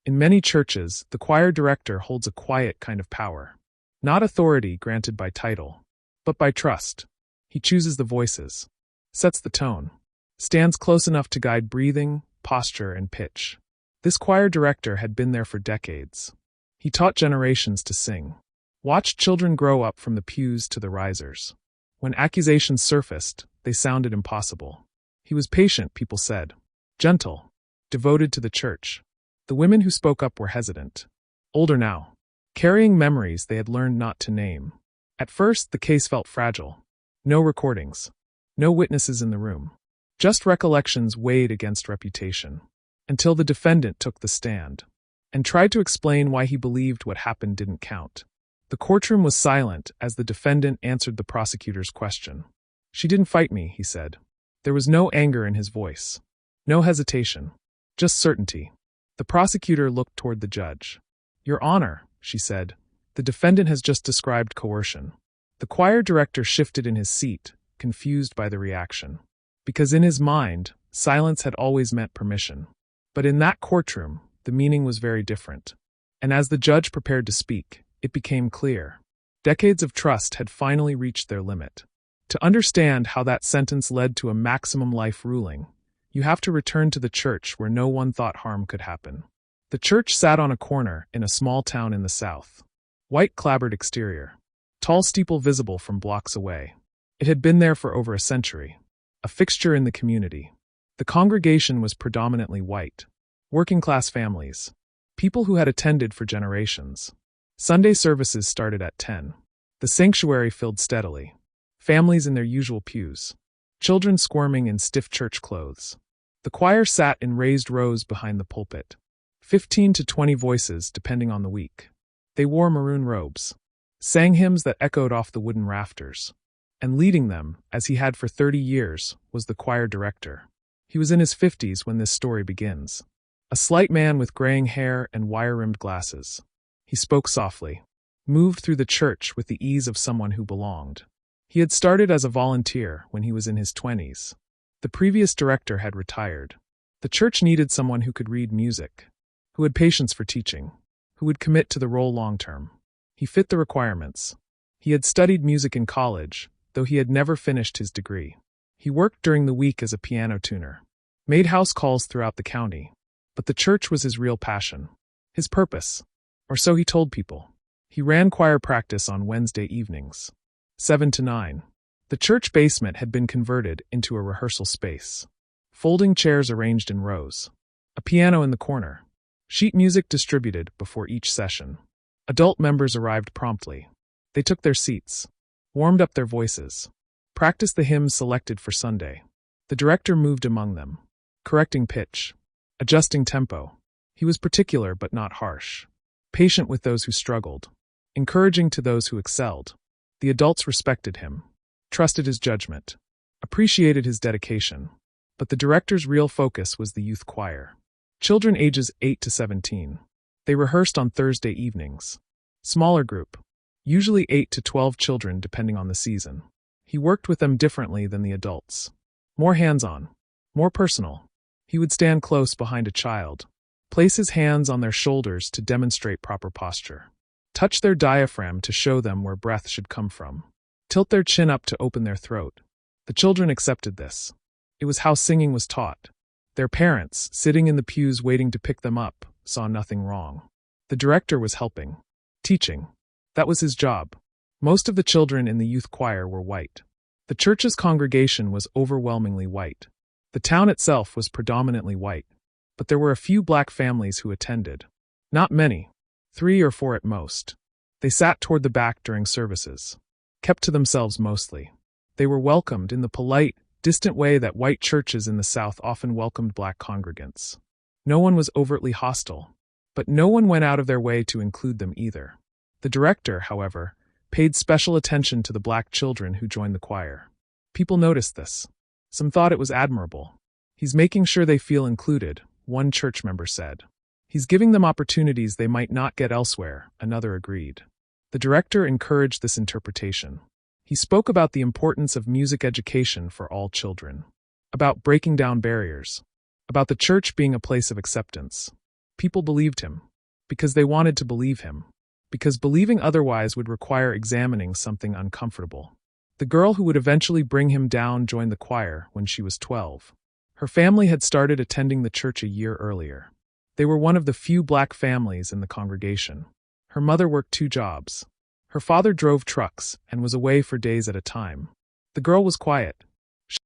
In many churches, the choir director holds a quiet kind of power. Not authority granted by title, but by trust. He chooses the voices, sets the tone, stands close enough to guide breathing, posture, and pitch. This choir director had been there for decades. He taught generations to sing, watched children grow up from the pews to the risers. When accusations surfaced, they sounded impossible. He was patient, people said, gentle, devoted to the church. The women who spoke up were hesitant, older now, carrying memories they had learned not to name. At first, the case felt fragile. No recordings, no witnesses in the room. Just recollections weighed against reputation. Until the defendant took the stand and tried to explain why he believed what happened didn't count. The courtroom was silent as the defendant answered the prosecutor's question. "She didn't fight me," he said. There was no anger in his voice, no hesitation, just certainty. The prosecutor looked toward the judge. "Your Honor," she said, "the defendant has just described coercion." The choir director shifted in his seat, confused by the reaction. Because in his mind, silence had always meant permission. But in that courtroom, the meaning was very different. And as the judge prepared to speak, it became clear. Decades of trust had finally reached their limit. To understand how that sentence led to a maximum life ruling, you have to return to the church where no one thought harm could happen. The church sat on a corner in a small town in the south. White clapboard exterior, tall steeple visible from blocks away. It had been there for over a century, a fixture in the community. The congregation was predominantly white, working-class families, people who had attended for generations. Sunday services started at 10. The sanctuary filled steadily. Families in their usual pews. Children squirming in stiff church clothes. The choir sat in raised rows behind the pulpit. 15 to 20 voices, depending on the week. They wore maroon robes, sang hymns that echoed off the wooden rafters. And leading them, as he had for 30 years, was the choir director. He was in his 50s when this story begins. A slight man with graying hair and wire-rimmed glasses. He spoke softly, moved through the church with the ease of someone who belonged. He had started as a volunteer when he was in his 20s. The previous director had retired. The church needed someone who could read music, who had patience for teaching, who would commit to the role long-term. He fit the requirements. He had studied music in college, though he had never finished his degree. He worked during the week as a piano tuner, made house calls throughout the county. But the church was his real passion, his purpose, or so he told people. He ran choir practice on Wednesday evenings, 7 to 9. The church basement had been converted into a rehearsal space. Folding chairs arranged in rows. A piano in the corner. Sheet music distributed before each session. Adult members arrived promptly. They took their seats, warmed up their voices, practiced the hymns selected for Sunday. The director moved among them, correcting pitch, adjusting tempo. He was particular but not harsh, patient with those who struggled, encouraging to those who excelled. The adults respected him, trusted his judgment, appreciated his dedication. But the director's real focus was the youth choir. Children ages 8 to 17. They rehearsed on Thursday evenings. Smaller group, usually 8 to 12 children depending on the season. He worked with them differently than the adults. More hands-on, more personal. He would stand close behind a child, place his hands on their shoulders to demonstrate proper posture, touch their diaphragm to show them where breath should come from, tilt their chin up to open their throat. The children accepted this. It was how singing was taught. Their parents, sitting in the pews waiting to pick them up, saw nothing wrong. The director was helping, teaching. That was his job. Most of the children in the youth choir were white. The church's congregation was overwhelmingly white. The town itself was predominantly white, but there were a few black families who attended. Not many, 3 or 4 at most. They sat toward the back during services, kept to themselves mostly. They were welcomed in the polite, distant way that white churches in the South often welcomed black congregants. No one was overtly hostile, but no one went out of their way to include them either. The director, however, paid special attention to the black children who joined the choir. People noticed this. Some thought it was admirable. "He's making sure they feel included," one church member said. "He's giving them opportunities they might not get elsewhere," another agreed. The director encouraged this interpretation. He spoke about the importance of music education for all children, about breaking down barriers, about the church being a place of acceptance. People believed him. Because they wanted to believe him. Because believing otherwise would require examining something uncomfortable. The girl who would eventually bring him down joined the choir when she was 12. Her family had started attending the church a year earlier. They were one of the few black families in the congregation. Her mother worked 2 jobs. Her father drove trucks and was away for days at a time. The girl was quiet.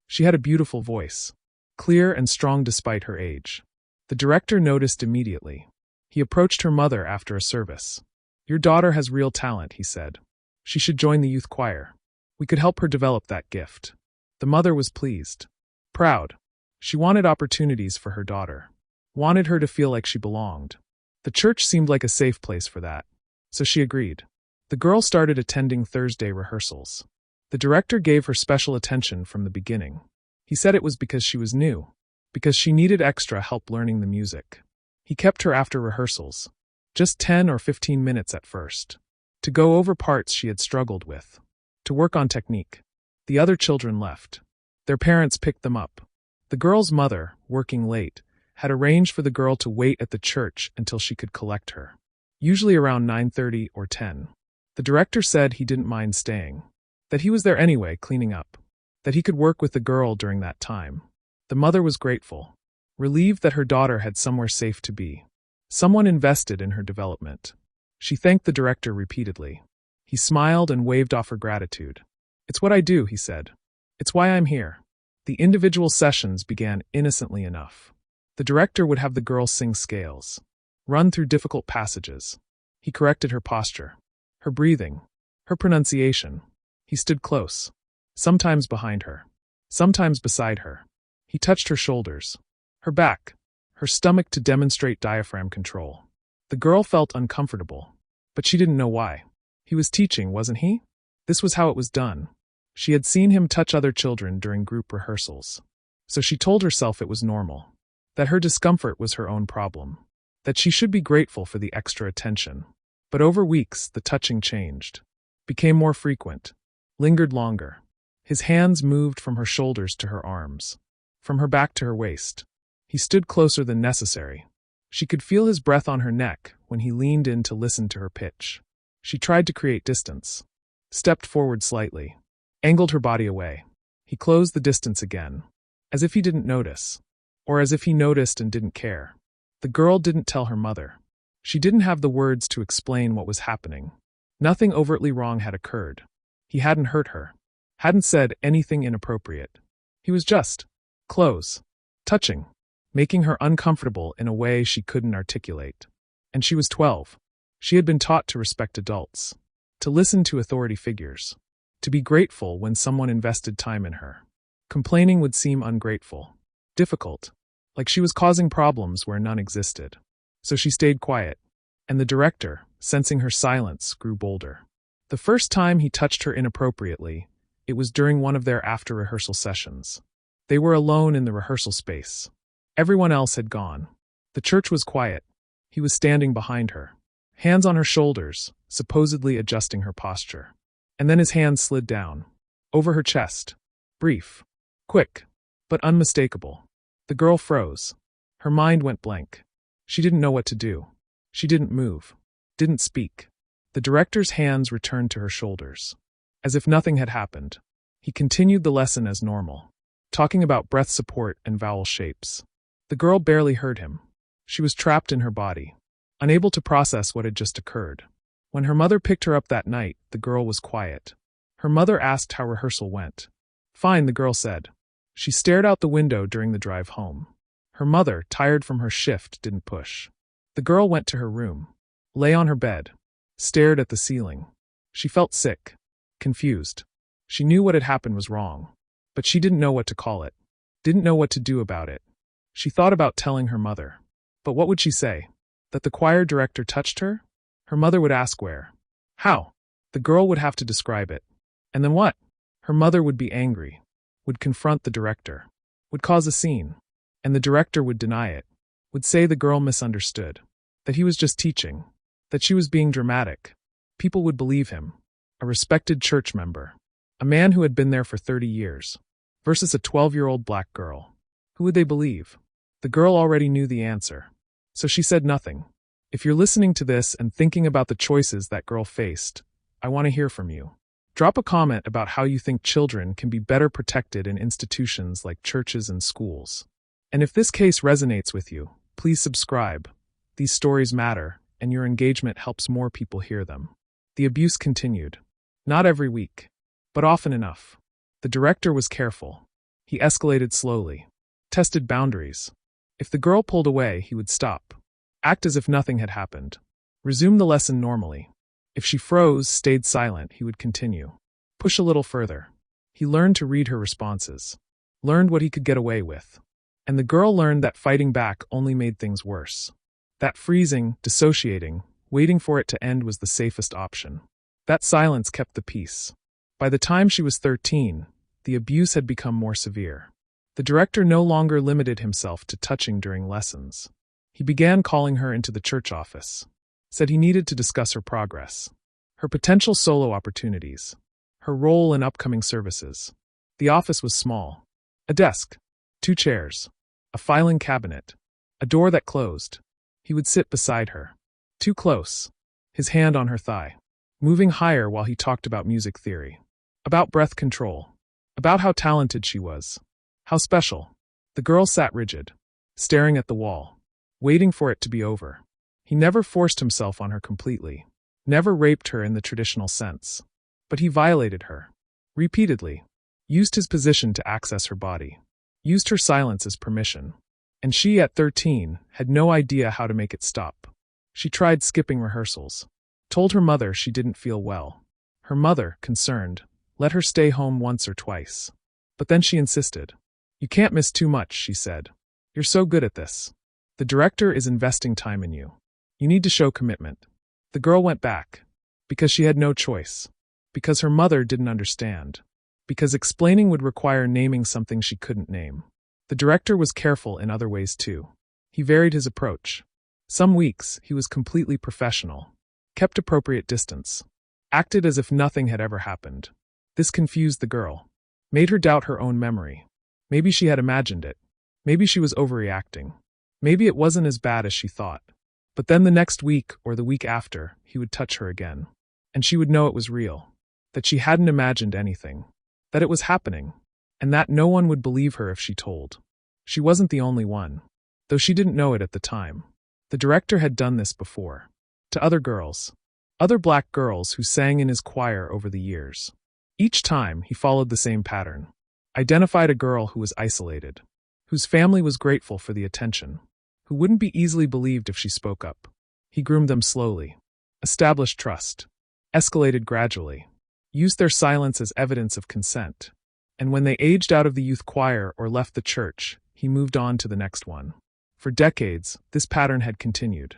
She had a beautiful voice, clear and strong despite her age. The director noticed immediately. He approached her mother after a service. "Your daughter has real talent," he said. "She should join the youth choir. We could help her develop that gift." The mother was pleased. Proud. She wanted opportunities for her daughter. Wanted her to feel like she belonged. The church seemed like a safe place for that. So she agreed. The girl started attending Thursday rehearsals. The director gave her special attention from the beginning. He said it was because she was new. Because she needed extra help learning the music. He kept her after rehearsals. Just 10 or 15 minutes at first. To go over parts she had struggled with. To work on technique. The other children left. Their parents picked them up. The girl's mother, working late, had arranged for the girl to wait at the church until she could collect her. Usually around 9:30 or 10. The director said he didn't mind staying. That he was there anyway, cleaning up. That he could work with the girl during that time. The mother was grateful. Relieved that her daughter had somewhere safe to be. Someone invested in her development. She thanked the director repeatedly. He smiled and waved off her gratitude. "It's what I do," he said. "It's why I'm here." The individual sessions began innocently enough. The director would have the girl sing scales. Run through difficult passages. He corrected her posture. Her breathing. Her pronunciation. He stood close. Sometimes behind her. Sometimes beside her. He touched her shoulders. Her back. Her stomach to demonstrate diaphragm control. The girl felt uncomfortable. But she didn't know why. He was teaching, wasn't he? This was how it was done. She had seen him touch other children during group rehearsals. So she told herself it was normal. That her discomfort was her own problem. That she should be grateful for the extra attention. But over weeks, the touching changed. Became more frequent. Lingered longer. His hands moved from her shoulders to her arms. From her back to her waist. He stood closer than necessary. She could feel his breath on her neck when he leaned in to listen to her pitch. She tried to create distance. Stepped forward slightly. Angled her body away. He closed the distance again. As if he didn't notice. Or as if he noticed and didn't care. The girl didn't tell her mother. She didn't have the words to explain what was happening. Nothing overtly wrong had occurred. He hadn't hurt her. Hadn't said anything inappropriate. He was just close. Touching. Making her uncomfortable in a way she couldn't articulate. And she was 12. She had been taught to respect adults. To listen to authority figures. To be grateful when someone invested time in her. Complaining would seem ungrateful. Difficult. Like she was causing problems where none existed. So she stayed quiet. And the director, sensing her silence, grew bolder. The first time he touched her inappropriately, it was during one of their after-rehearsal sessions. They were alone in the rehearsal space. Everyone else had gone. The church was quiet. He was standing behind her. Hands on her shoulders, supposedly adjusting her posture. And then his hand slid down. Over her chest. Brief. Quick. But unmistakable. The girl froze. Her mind went blank. She didn't know what to do. She didn't move. Didn't speak. The director's hands returned to her shoulders. As if nothing had happened. He continued the lesson as normal. Talking about breath support and vowel shapes. The girl barely heard him. She was trapped in her body. Unable to process what had just occurred. When her mother picked her up that night, the girl was quiet. Her mother asked how rehearsal went. "Fine," the girl said. She stared out the window during the drive home. Her mother, tired from her shift, didn't push. The girl went to her room. Lay on her bed. Stared at the ceiling. She felt sick. Confused. She knew what had happened was wrong. But she didn't know what to call it. Didn't know what to do about it. She thought about telling her mother. But what would she say? That the choir director touched her? Her mother would ask where. How? The girl would have to describe it. And then what? Her mother would be angry. Would confront the director. Would cause a scene. And the director would deny it. Would say the girl misunderstood. That he was just teaching. That she was being dramatic. People would believe him. A respected church member. A man who had been there for 30 years. Versus a 12-year-old black girl. Who would they believe? The girl already knew the answer. So she said nothing. If you're listening to this and thinking about the choices that girl faced, I want to hear from you. Drop a comment about how you think children can be better protected in institutions like churches and schools. And if this case resonates with you, please subscribe. These stories matter, and your engagement helps more people hear them. The abuse continued. Not every week, but often enough. The director was careful. He escalated slowly, tested boundaries. If the girl pulled away, he would stop, act as if nothing had happened, resume the lesson normally. If she froze, stayed silent, he would continue. Push a little further. He learned to read her responses, learned what he could get away with. And the girl learned that fighting back only made things worse. That freezing, dissociating, waiting for it to end was the safest option. That silence kept the peace. By the time she was 13, the abuse had become more severe. The director no longer limited himself to touching during lessons. He began calling her into the church office, said he needed to discuss her progress, her potential solo opportunities, her role in upcoming services. The office was small. A desk, 2 chairs, a filing cabinet, a door that closed. He would sit beside her, too close, his hand on her thigh, moving higher while he talked about music theory, about breath control, about how talented she was, how special. The girl sat rigid, staring at the wall, waiting for it to be over. He never forced himself on her completely, never raped her in the traditional sense. But he violated her, repeatedly, used his position to access her body, used her silence as permission. And she, at 13, had no idea how to make it stop. She tried skipping rehearsals, told her mother she didn't feel well. Her mother, concerned, let her stay home once or twice. But then she insisted. You can't miss too much, she said. You're so good at this. The director is investing time in you. You need to show commitment. The girl went back. Because she had no choice. Because her mother didn't understand. Because explaining would require naming something she couldn't name. The director was careful in other ways too. He varied his approach. Some weeks, he was completely professional, kept appropriate distance, acted as if nothing had ever happened. This confused the girl, made her doubt her own memory. Maybe she had imagined it. Maybe she was overreacting. Maybe it wasn't as bad as she thought. But then the next week or the week after, he would touch her again. And she would know it was real. That she hadn't imagined anything. That it was happening. And that no one would believe her if she told. She wasn't the only one. Though she didn't know it at the time. The director had done this before. To other girls. Other black girls who sang in his choir over the years. Each time, he followed the same pattern. Identified a girl who was isolated. Whose family was grateful for the attention. Who wouldn't be easily believed if she spoke up. He groomed them slowly. Established trust. Escalated gradually. Used their silence as evidence of consent. And when they aged out of the youth choir or left the church, he moved on to the next one. For decades, this pattern had continued.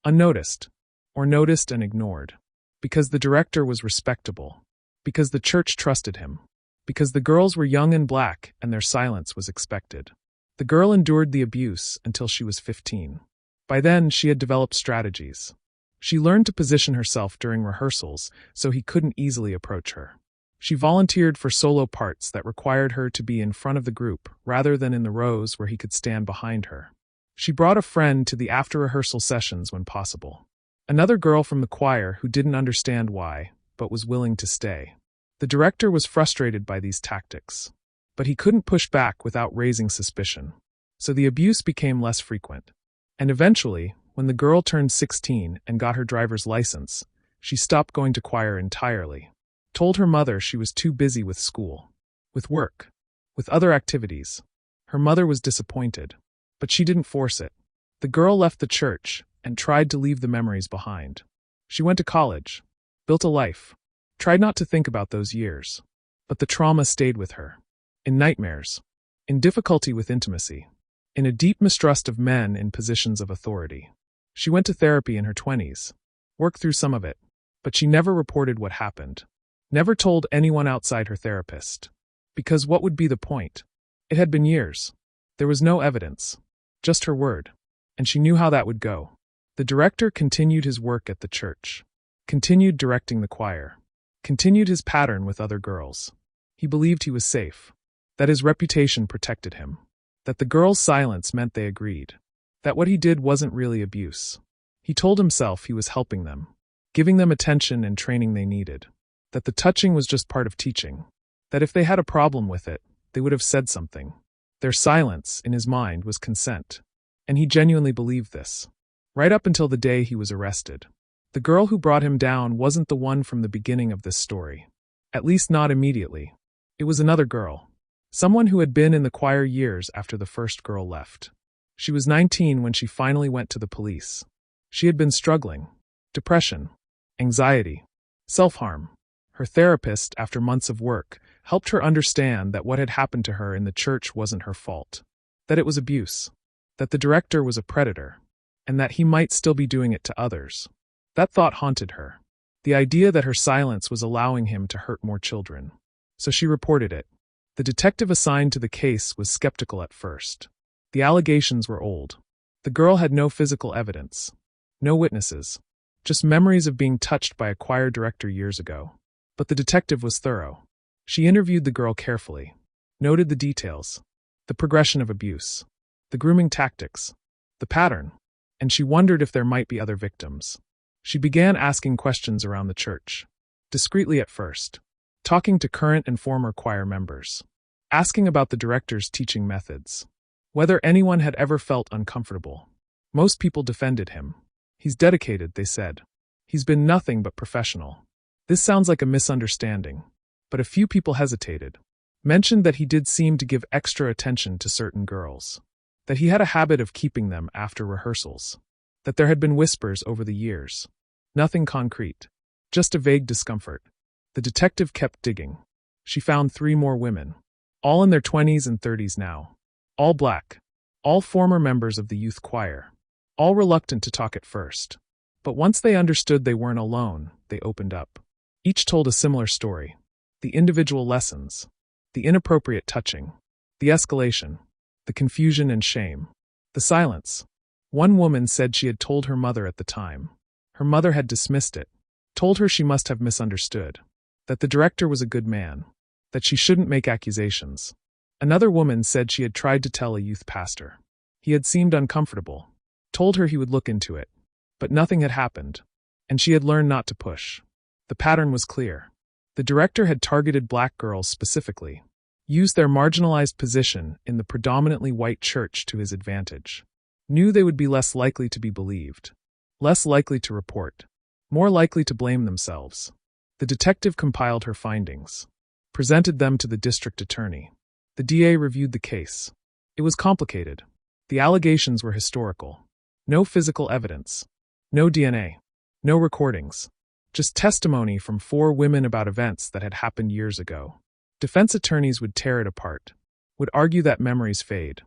Unnoticed. Or noticed and ignored. Because the director was respectable. Because the church trusted him. Because the girls were young and black and their silence was expected. The girl endured the abuse until she was 15. By then, she had developed strategies. She learned to position herself during rehearsals so he couldn't easily approach her. She volunteered for solo parts that required her to be in front of the group rather than in the rows where he could stand behind her. She brought a friend to the after-rehearsal sessions when possible. Another girl from the choir who didn't understand why, but was willing to stay. The director was frustrated by these tactics. But he couldn't push back without raising suspicion. So the abuse became less frequent. And eventually, when the girl turned 16 and got her driver's license, she stopped going to choir entirely. Told her mother she was too busy with school, with work, with other activities. Her mother was disappointed, but she didn't force it. The girl left the church and tried to leave the memories behind. She went to college, built a life, tried not to think about those years. But the trauma stayed with her. In nightmares, in difficulty with intimacy, in a deep mistrust of men in positions of authority. She went to therapy in her 20s, worked through some of it, but she never reported what happened. Never told anyone outside her therapist. Because what would be the point? It had been years. There was no evidence. Just her word. And she knew how that would go. The director continued his work at the church. Continued directing the choir. Continued his pattern with other girls. He believed he was safe. That his reputation protected him. That the girls' silence meant they agreed. that what he did wasn't really abuse. He told himself he was helping them, giving them attention and training they needed, that the touching was just part of teaching, that if they had a problem with it, they would have said something. Their silence, in his mind, was consent, and he genuinely believed this. Right up until the day he was arrested. The girl who brought him down wasn't the one from the beginning of this story. At least not immediately. It was another girl. Someone who had been in the choir years after the first girl left. She was 19 when she finally went to the police. She had been struggling. Depression, anxiety, self-harm. Her therapist, after months of work, helped her understand that what had happened to her in the church wasn't her fault. That it was abuse. That the director was a predator. And that he might still be doing it to others. That thought haunted her. The idea that her silence was allowing him to hurt more children. So she reported it. The detective assigned to the case was skeptical at first. The allegations were old. The girl had no physical evidence. No witnesses. Just memories of being touched by a choir director years ago. But the detective was thorough. She interviewed the girl carefully. Noted the details. The progression of abuse. The grooming tactics. The pattern. And she wondered if there might be other victims. She began asking questions around the church. Discreetly at first. Talking to current and former choir members. Asking about the director's teaching methods. Whether anyone had ever felt uncomfortable. Most people defended him. He's dedicated, they said. He's been nothing but professional. This sounds like a misunderstanding. But a few people hesitated. Mentioned that he did seem to give extra attention to certain girls. That he had a habit of keeping them after rehearsals. That there had been whispers over the years. Nothing concrete. Just a vague discomfort. The detective kept digging. She found 3 more women. All in their 20s and 30s now. All black. All former members of the youth choir. All reluctant to talk at first. But once they understood they weren't alone, they opened up. Each told a similar story. The individual lessons. The inappropriate touching. The escalation. The confusion and shame. The silence. One woman said she had told her mother at the time. Her mother had dismissed it. Told her she must have misunderstood. That the director was a good man. That she shouldn't make accusations. Another woman said she had tried to tell a youth pastor. He had seemed uncomfortable. Told her he would look into it. But nothing had happened. And she had learned not to push. The pattern was clear. The director had targeted black girls specifically. Used their marginalized position in the predominantly white church to his advantage. Knew they would be less likely to be believed. Less likely to report. More likely to blame themselves. The detective compiled her findings. Presented them to the district attorney. The DA reviewed the case. It was complicated. The allegations were historical. No physical evidence. No DNA. No recordings. Just testimony from 4 women about events that had happened years ago. Defense attorneys would tear it apart. Would argue that memories fade.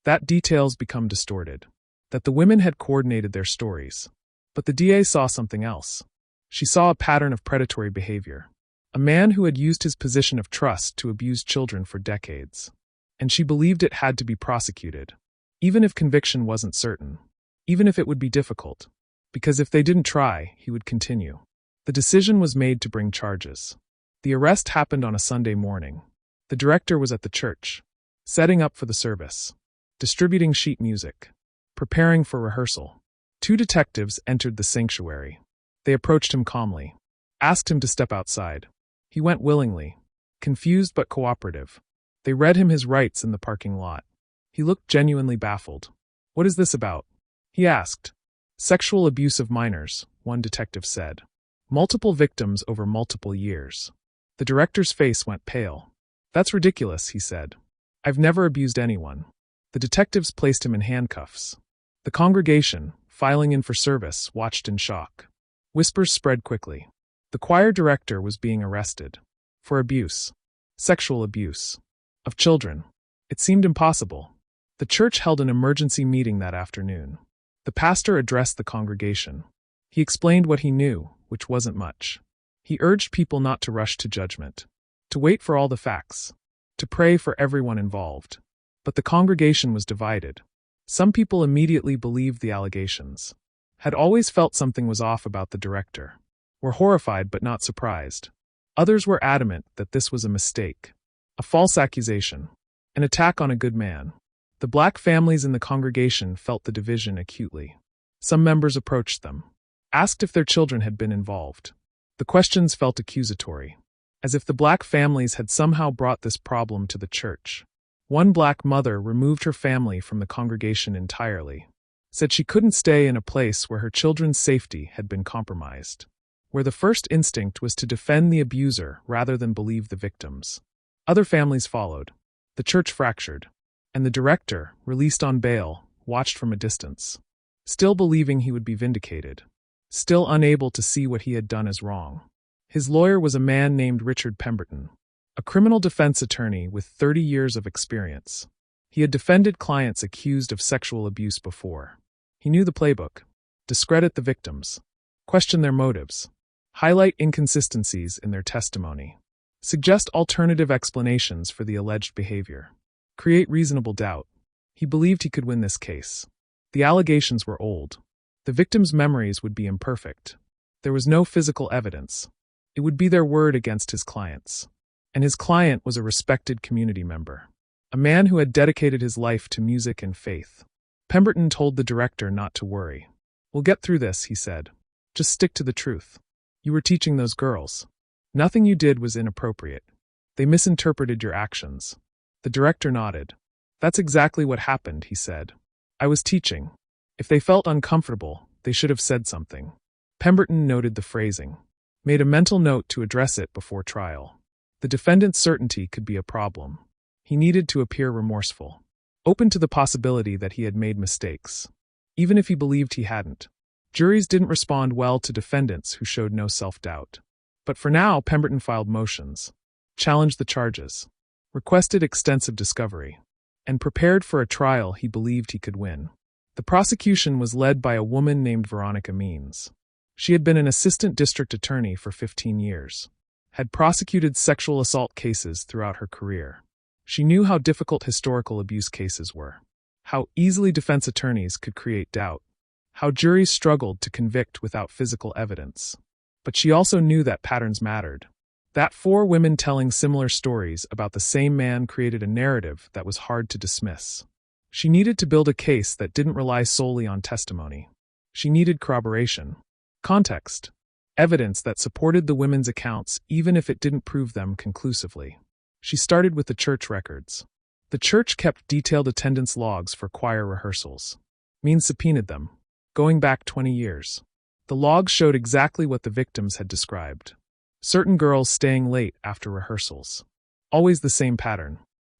That details become distorted. That the women had coordinated their stories. But the DA saw something else. She saw a pattern of predatory behavior. A man who had used his position of trust to abuse children for decades. And she believed it had to be prosecuted. Even if conviction wasn't certain. Even if it would be difficult. Because if they didn't try, he would continue. The decision was made to bring charges. The arrest happened on a Sunday morning. The director was at the church. Setting up for the service. Distributing sheet music. Preparing for rehearsal. 2 detectives entered the sanctuary. They approached him calmly. Asked him to step outside. He went willingly. Confused but cooperative. They read him his rights in the parking lot. He looked genuinely baffled. "What is this about?" he asked. "Sexual abuse of minors," one detective said. "Multiple victims over multiple years." The director's face went pale. "That's ridiculous," he said. "I've never abused anyone." The detectives placed him in handcuffs. The congregation, filing in for service, watched in shock. Whispers spread quickly. The choir director was being arrested. For abuse. Sexual abuse. Of children. It seemed impossible. The church held an emergency meeting that afternoon. The pastor addressed the congregation. He explained what he knew, which wasn't much. He urged people not to rush to judgment. To wait for all the facts. To pray for everyone involved. But the congregation was divided. Some people immediately believed the allegations. Had always felt something was off about the director. Were horrified but not surprised. Others were adamant that this was a mistake. A false accusation. An attack on a good man. The black families in the congregation felt the division acutely. Some members approached them, asked if their children had been involved. The questions felt accusatory, as if the black families had somehow brought this problem to the church. One black mother removed her family from the congregation entirely, said she couldn't stay in a place where her children's safety had been compromised, where the first instinct was to defend the abuser rather than believe the victims. Other families followed. The church fractured, and the director, released on bail, watched from a distance, still believing he would be vindicated, still unable to see what he had done as wrong. His lawyer was a man named Richard Pemberton, a criminal defense attorney with 30 years of experience. He had defended clients accused of sexual abuse before. He knew the playbook: discredit the victims, question their motives, highlight inconsistencies in their testimony, suggest alternative explanations for the alleged behavior, create reasonable doubt. He believed he could win this case. The allegations were old. The victims' memories would be imperfect. There was no physical evidence. It would be their word against his clients. And his client was a respected community member, a man who had dedicated his life to music and faith. Pemberton told the director not to worry. "We'll get through this," he said. "Just stick to the truth. You were teaching those girls. Nothing you did was inappropriate. They misinterpreted your actions." The director nodded. "That's exactly what happened," he said. "I was teaching. If they felt uncomfortable, they should have said something." Pemberton noted the phrasing, made a mental note to address it before trial. The defendant's certainty could be a problem. He needed to appear remorseful, open to the possibility that he had made mistakes, even if he believed he hadn't. Juries didn't respond well to defendants who showed no self-doubt. But for now, Pemberton filed motions, challenged the charges, requested extensive discovery, and prepared for a trial he believed he could win. The prosecution was led by a woman named Veronica Means. She had been an assistant district attorney for 15 years, had prosecuted sexual assault cases throughout her career. She knew how difficult historical abuse cases were, how easily defense attorneys could create doubt, how juries struggled to convict without physical evidence. But she also knew that patterns mattered, that 4 women telling similar stories about the same man created a narrative that was hard to dismiss. She needed to build a case that didn't rely solely on testimony. She needed corroboration, context, evidence that supported the women's accounts even if it didn't prove them conclusively. She started with the church records. The church kept detailed attendance logs for choir rehearsals. Means subpoenaed them, going back 20 years. The logs showed exactly what the victims had described. Certain girls staying late after rehearsals. Always the same pattern.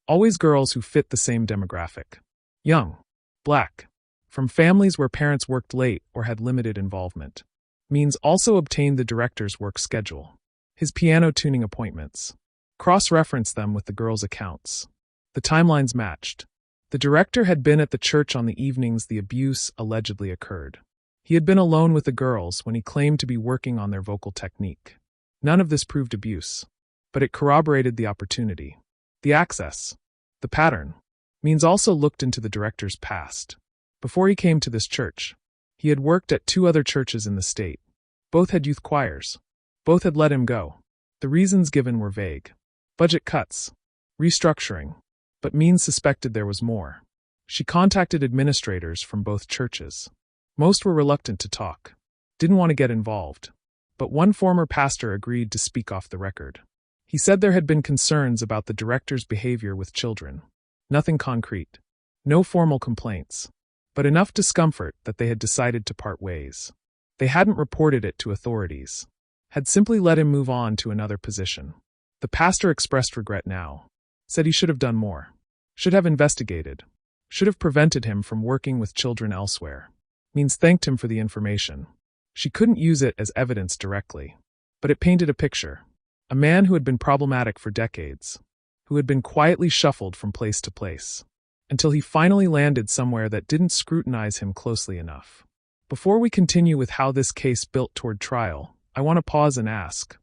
Always girls who fit the same demographic. Young, black, from families where parents worked late or had limited involvement. Means also obtained the director's work schedule, his piano tuning appointments, cross-referenced them with the girls' accounts. The timelines matched. The director had been at the church on the evenings the abuse allegedly occurred. He had been alone with the girls when he claimed to be working on their vocal technique. None of this proved abuse, but it corroborated the opportunity, the access, the pattern. Means also looked into the director's past. Before he came to this church, he had worked at 2 other churches in the state. Both had youth choirs. Both had let him go. The reasons given were vague. Budget cuts, restructuring. But Means suspected there was more. She contacted administrators from both churches. Most were reluctant to talk, didn't want to get involved. But one former pastor agreed to speak off the record. He said there had been concerns about the director's behavior with children. Nothing concrete. No formal complaints. But enough discomfort that they had decided to part ways. They hadn't reported it to authorities. Had simply let him move on to another position. The pastor expressed regret now. Said he should have done more. Should have investigated. Should have prevented him from working with children elsewhere. Means thanked him for the information. She couldn't use it as evidence directly. But it painted a picture. A man who had been problematic for decades. Who had been quietly shuffled from place to place, until he finally landed somewhere that didn't scrutinize him closely enough. Before we continue with how this case built toward trial, I want to pause and ask,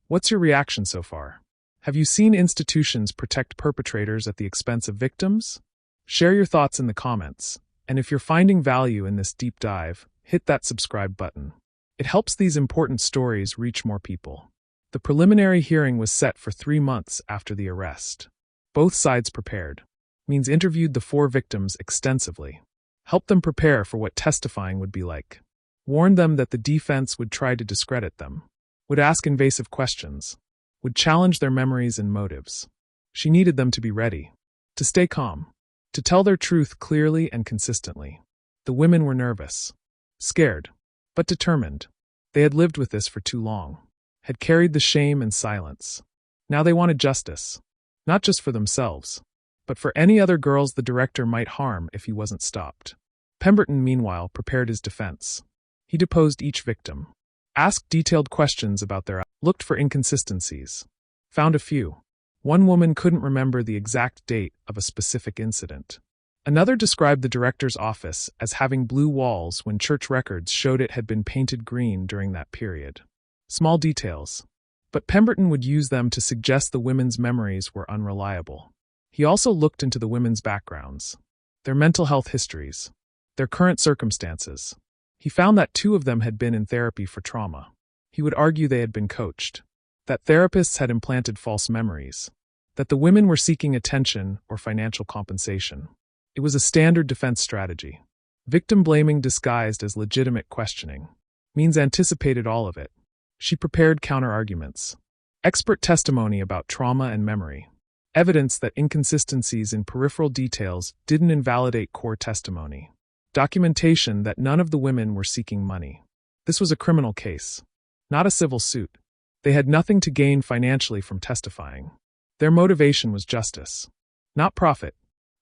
what's your reaction so far? Have you seen institutions protect perpetrators at the expense of victims? Share your thoughts in the comments, and if you're finding value in this deep dive, hit that subscribe button. It helps these important stories reach more people. The preliminary hearing was set for 3 months after the arrest. Both sides prepared. means interviewed the 4 victims extensively, helped them prepare for what testifying would be like, warned them that the defense would try to discredit them, would ask invasive questions, would challenge their memories and motives. She needed them to be ready, to stay calm, to tell their truth clearly and consistently. The women were nervous, scared, but determined. They had lived with this for too long, had carried the shame and silence. Now they wanted justice, not just for themselves, but for any other girls the director might harm if he wasn't stopped. Pemberton, meanwhile, prepared his defense. He deposed each victim, asked detailed questions about their looked for inconsistencies, found a few. One woman couldn't remember the exact date of a specific incident. Another described the director's office as having blue walls when church records showed it had been painted green during that period. Small details, but Pemberton would use them to suggest the women's memories were unreliable. He also looked into the women's backgrounds, their mental health histories, their current circumstances. He found that 2 of them had been in therapy for trauma. He would argue they had been coached, that therapists had implanted false memories, that the women were seeking attention or financial compensation. It was a standard defense strategy. Victim blaming disguised as legitimate questioning. Means anticipated all of it. She prepared counter-arguments. Expert testimony about trauma and memory. Evidence that inconsistencies in peripheral details didn't invalidate core testimony. Documentation that none of the women were seeking money. This was a criminal case, not a civil suit. They had nothing to gain financially from testifying. Their motivation was justice, not profit.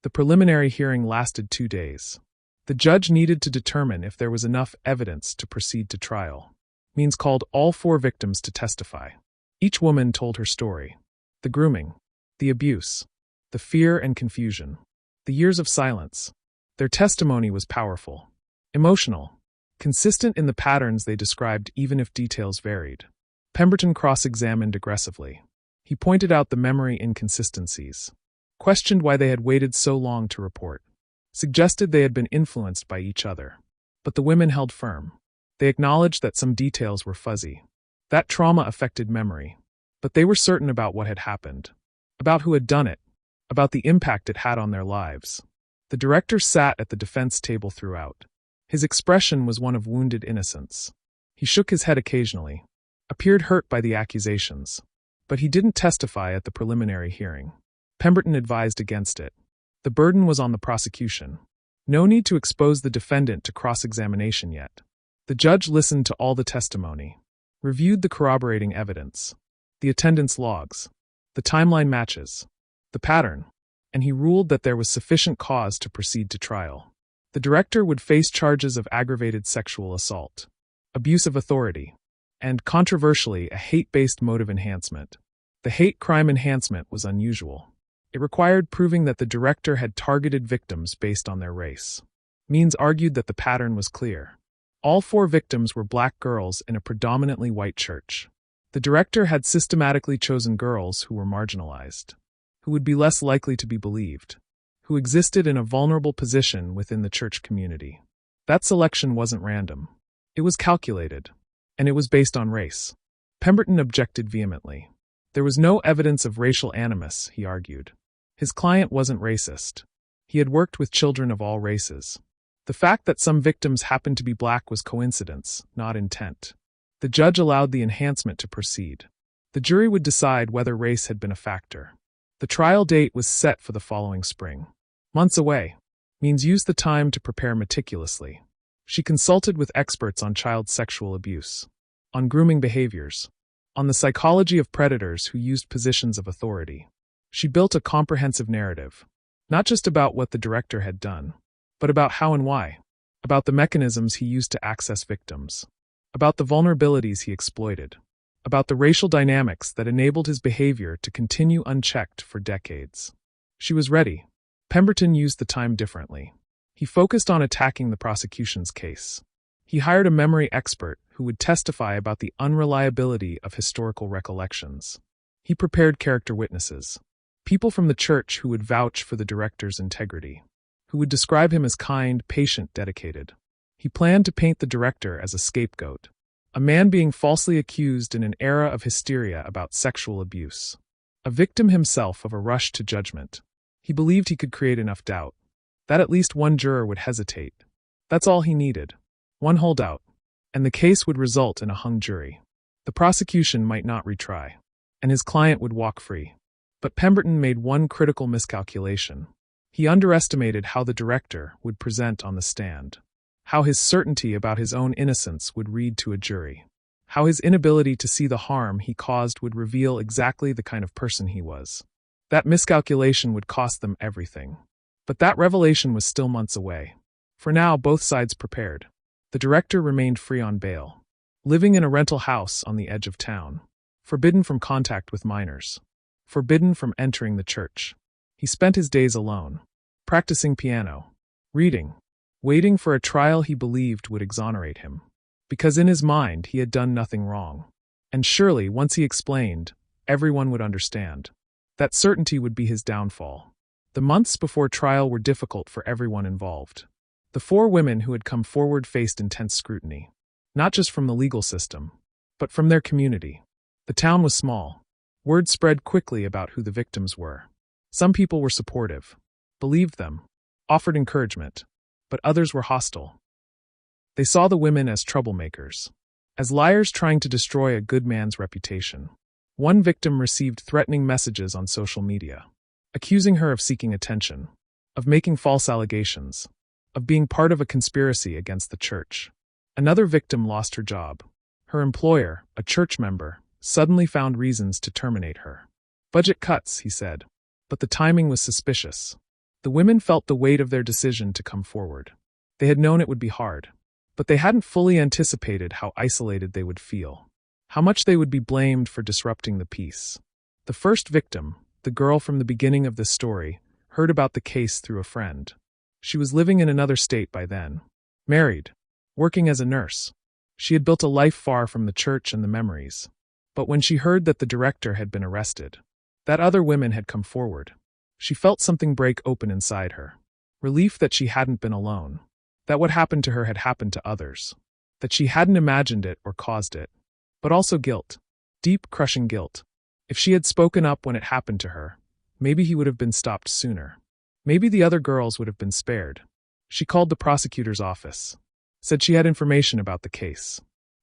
The preliminary hearing lasted 2 days. The judge needed to determine if there was enough evidence to proceed to trial. Means called all 4 victims to testify. Each woman told her story. The grooming, the abuse, the fear and confusion, the years of silence. Their testimony was powerful, emotional, consistent in the patterns they described even if details varied. Pemberton cross-examined aggressively. He pointed out the memory inconsistencies, questioned why they had waited so long to report, suggested they had been influenced by each other. But the women held firm. They acknowledged that some details were fuzzy. That trauma affected memory. But they were certain about what had happened, about who had done it, about the impact it had on their lives. The director sat at the defense table throughout. His expression was one of wounded innocence. He shook his head occasionally, appeared hurt by the accusations, but he didn't testify at the preliminary hearing. Pemberton advised against it. The burden was on the prosecution. No need to expose the defendant to cross-examination yet. The judge listened to all the testimony, reviewed the corroborating evidence, the attendance logs, the timeline matches, the pattern, and he ruled that there was sufficient cause to proceed to trial. The director would face charges of aggravated sexual assault, abuse of authority, and, controversially, a hate-based motive enhancement. The hate crime enhancement was unusual. It required proving that the director had targeted victims based on their race. Means argued that the pattern was clear. All 4 victims were black girls in a predominantly white church. The director had systematically chosen girls who were marginalized, who would be less likely to be believed, who existed in a vulnerable position within the church community. That selection wasn't random. It was calculated, and it was based on race. Pemberton objected vehemently. There was no evidence of racial animus, he argued. His client wasn't racist. He had worked with children of all races. The fact that some victims happened to be black was coincidence, not intent. The judge allowed the enhancement to proceed. The jury would decide whether race had been a factor. The trial date was set for the following spring. Months away. Means used the time to prepare meticulously. She consulted with experts on child sexual abuse, on grooming behaviors, on the psychology of predators who used positions of authority. She built a comprehensive narrative, not just about what the director had done, but about how and why, about the mechanisms he used to access victims, about the vulnerabilities he exploited, about the racial dynamics that enabled his behavior to continue unchecked for decades. She was ready. Pemberton used the time differently. He focused on attacking the prosecution's case. He hired a memory expert who would testify about the unreliability of historical recollections. He prepared character witnesses, people from the church who would vouch for the director's integrity, who would describe him as kind, patient, dedicated. He planned to paint the director as a scapegoat, a man being falsely accused in an era of hysteria about sexual abuse, a victim himself of a rush to judgment. He believed he could create enough doubt, that at least one juror would hesitate. That's all he needed. One holdout, and the case would result in a hung jury. The prosecution might not retry, and his client would walk free. But Pemberton made one critical miscalculation. He underestimated how the director would present on the stand, how his certainty about his own innocence would read to a jury, how his inability to see the harm he caused would reveal exactly the kind of person he was. That miscalculation would cost them everything. But that revelation was still months away. For now, both sides prepared. The director remained free on bail, living in a rental house on the edge of town, forbidden from contact with minors, forbidden from entering the church. He spent his days alone, practicing piano, reading, waiting for a trial he believed would exonerate him. Because in his mind he had done nothing wrong. And surely, once he explained, everyone would understand. That certainty would be his downfall. The months before trial were difficult for everyone involved. The 4 women who had come forward faced intense scrutiny, not just from the legal system, but from their community. The town was small. Word spread quickly about who the victims were. Some people were supportive, believed them, offered encouragement, but others were hostile. They saw the women as troublemakers, as liars trying to destroy a good man's reputation. One victim received threatening messages on social media, accusing her of seeking attention, of making false allegations, of being part of a conspiracy against the church. Another victim lost her job. Her employer, a church member, suddenly found reasons to terminate her. Budget cuts, he said. But the timing was suspicious. The women felt the weight of their decision to come forward. They had known it would be hard, but they hadn't fully anticipated how isolated they would feel, how much they would be blamed for disrupting the peace. The first victim, the girl from the beginning of this story, heard about the case through a friend. She was living in another state by then, married, working as a nurse. She had built a life far from the church and the memories. But when she heard that the director had been arrested, that other women had come forward, she felt something break open inside her. Relief that she hadn't been alone, that what happened to her had happened to others, that she hadn't imagined it or caused it. But also guilt, deep, crushing guilt. If she had spoken up when it happened to her, maybe he would have been stopped sooner. Maybe the other girls would have been spared. She called the prosecutor's office, said she had information about the case.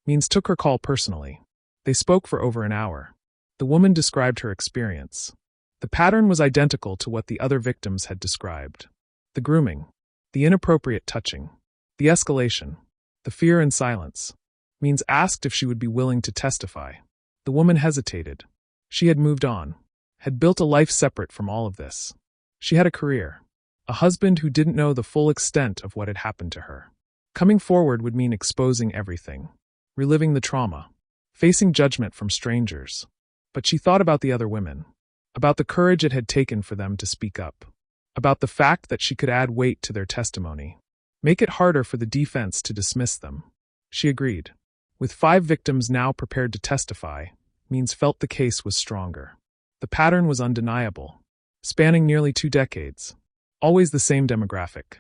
Means took her call personally. They spoke for over an hour. The woman described her experience. The pattern was identical to what the other victims had described. The grooming, the inappropriate touching, the escalation, the fear and silence. Means asked if she would be willing to testify. The woman hesitated. She had moved on, had built a life separate from all of this. She had a career, a husband who didn't know the full extent of what had happened to her. Coming forward would mean exposing everything, reliving the trauma, facing judgment from strangers. But she thought about the other women, about the courage it had taken for them to speak up, about the fact that she could add weight to their testimony, make it harder for the defense to dismiss them. She agreed. With 5 victims now prepared to testify, Means felt the case was stronger. The pattern was undeniable, spanning nearly 2 decades. Always the same demographic,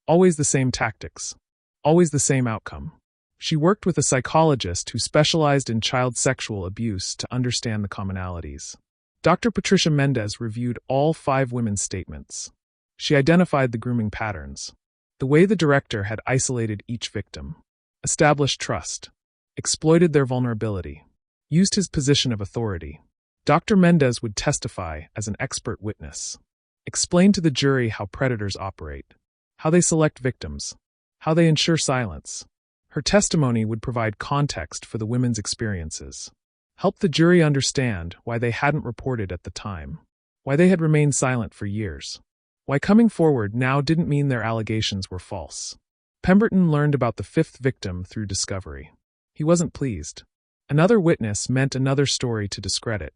always the same tactics, always the same outcome. She worked with a psychologist who specialized in child sexual abuse to understand the commonalities. Dr. Patricia Mendez reviewed all 5 women's statements. She identified the grooming patterns, the way the director had isolated each victim, established trust, exploited their vulnerability, used his position of authority. Dr. Mendez would testify as an expert witness, explain to the jury how predators operate, how they select victims, how they ensure silence. Her testimony would provide context for the women's experiences, help the jury understand why they hadn't reported at the time, why they had remained silent for years, why coming forward now didn't mean their allegations were false. Pemberton learned about the 5th victim through discovery. He wasn't pleased. Another witness meant another story to discredit,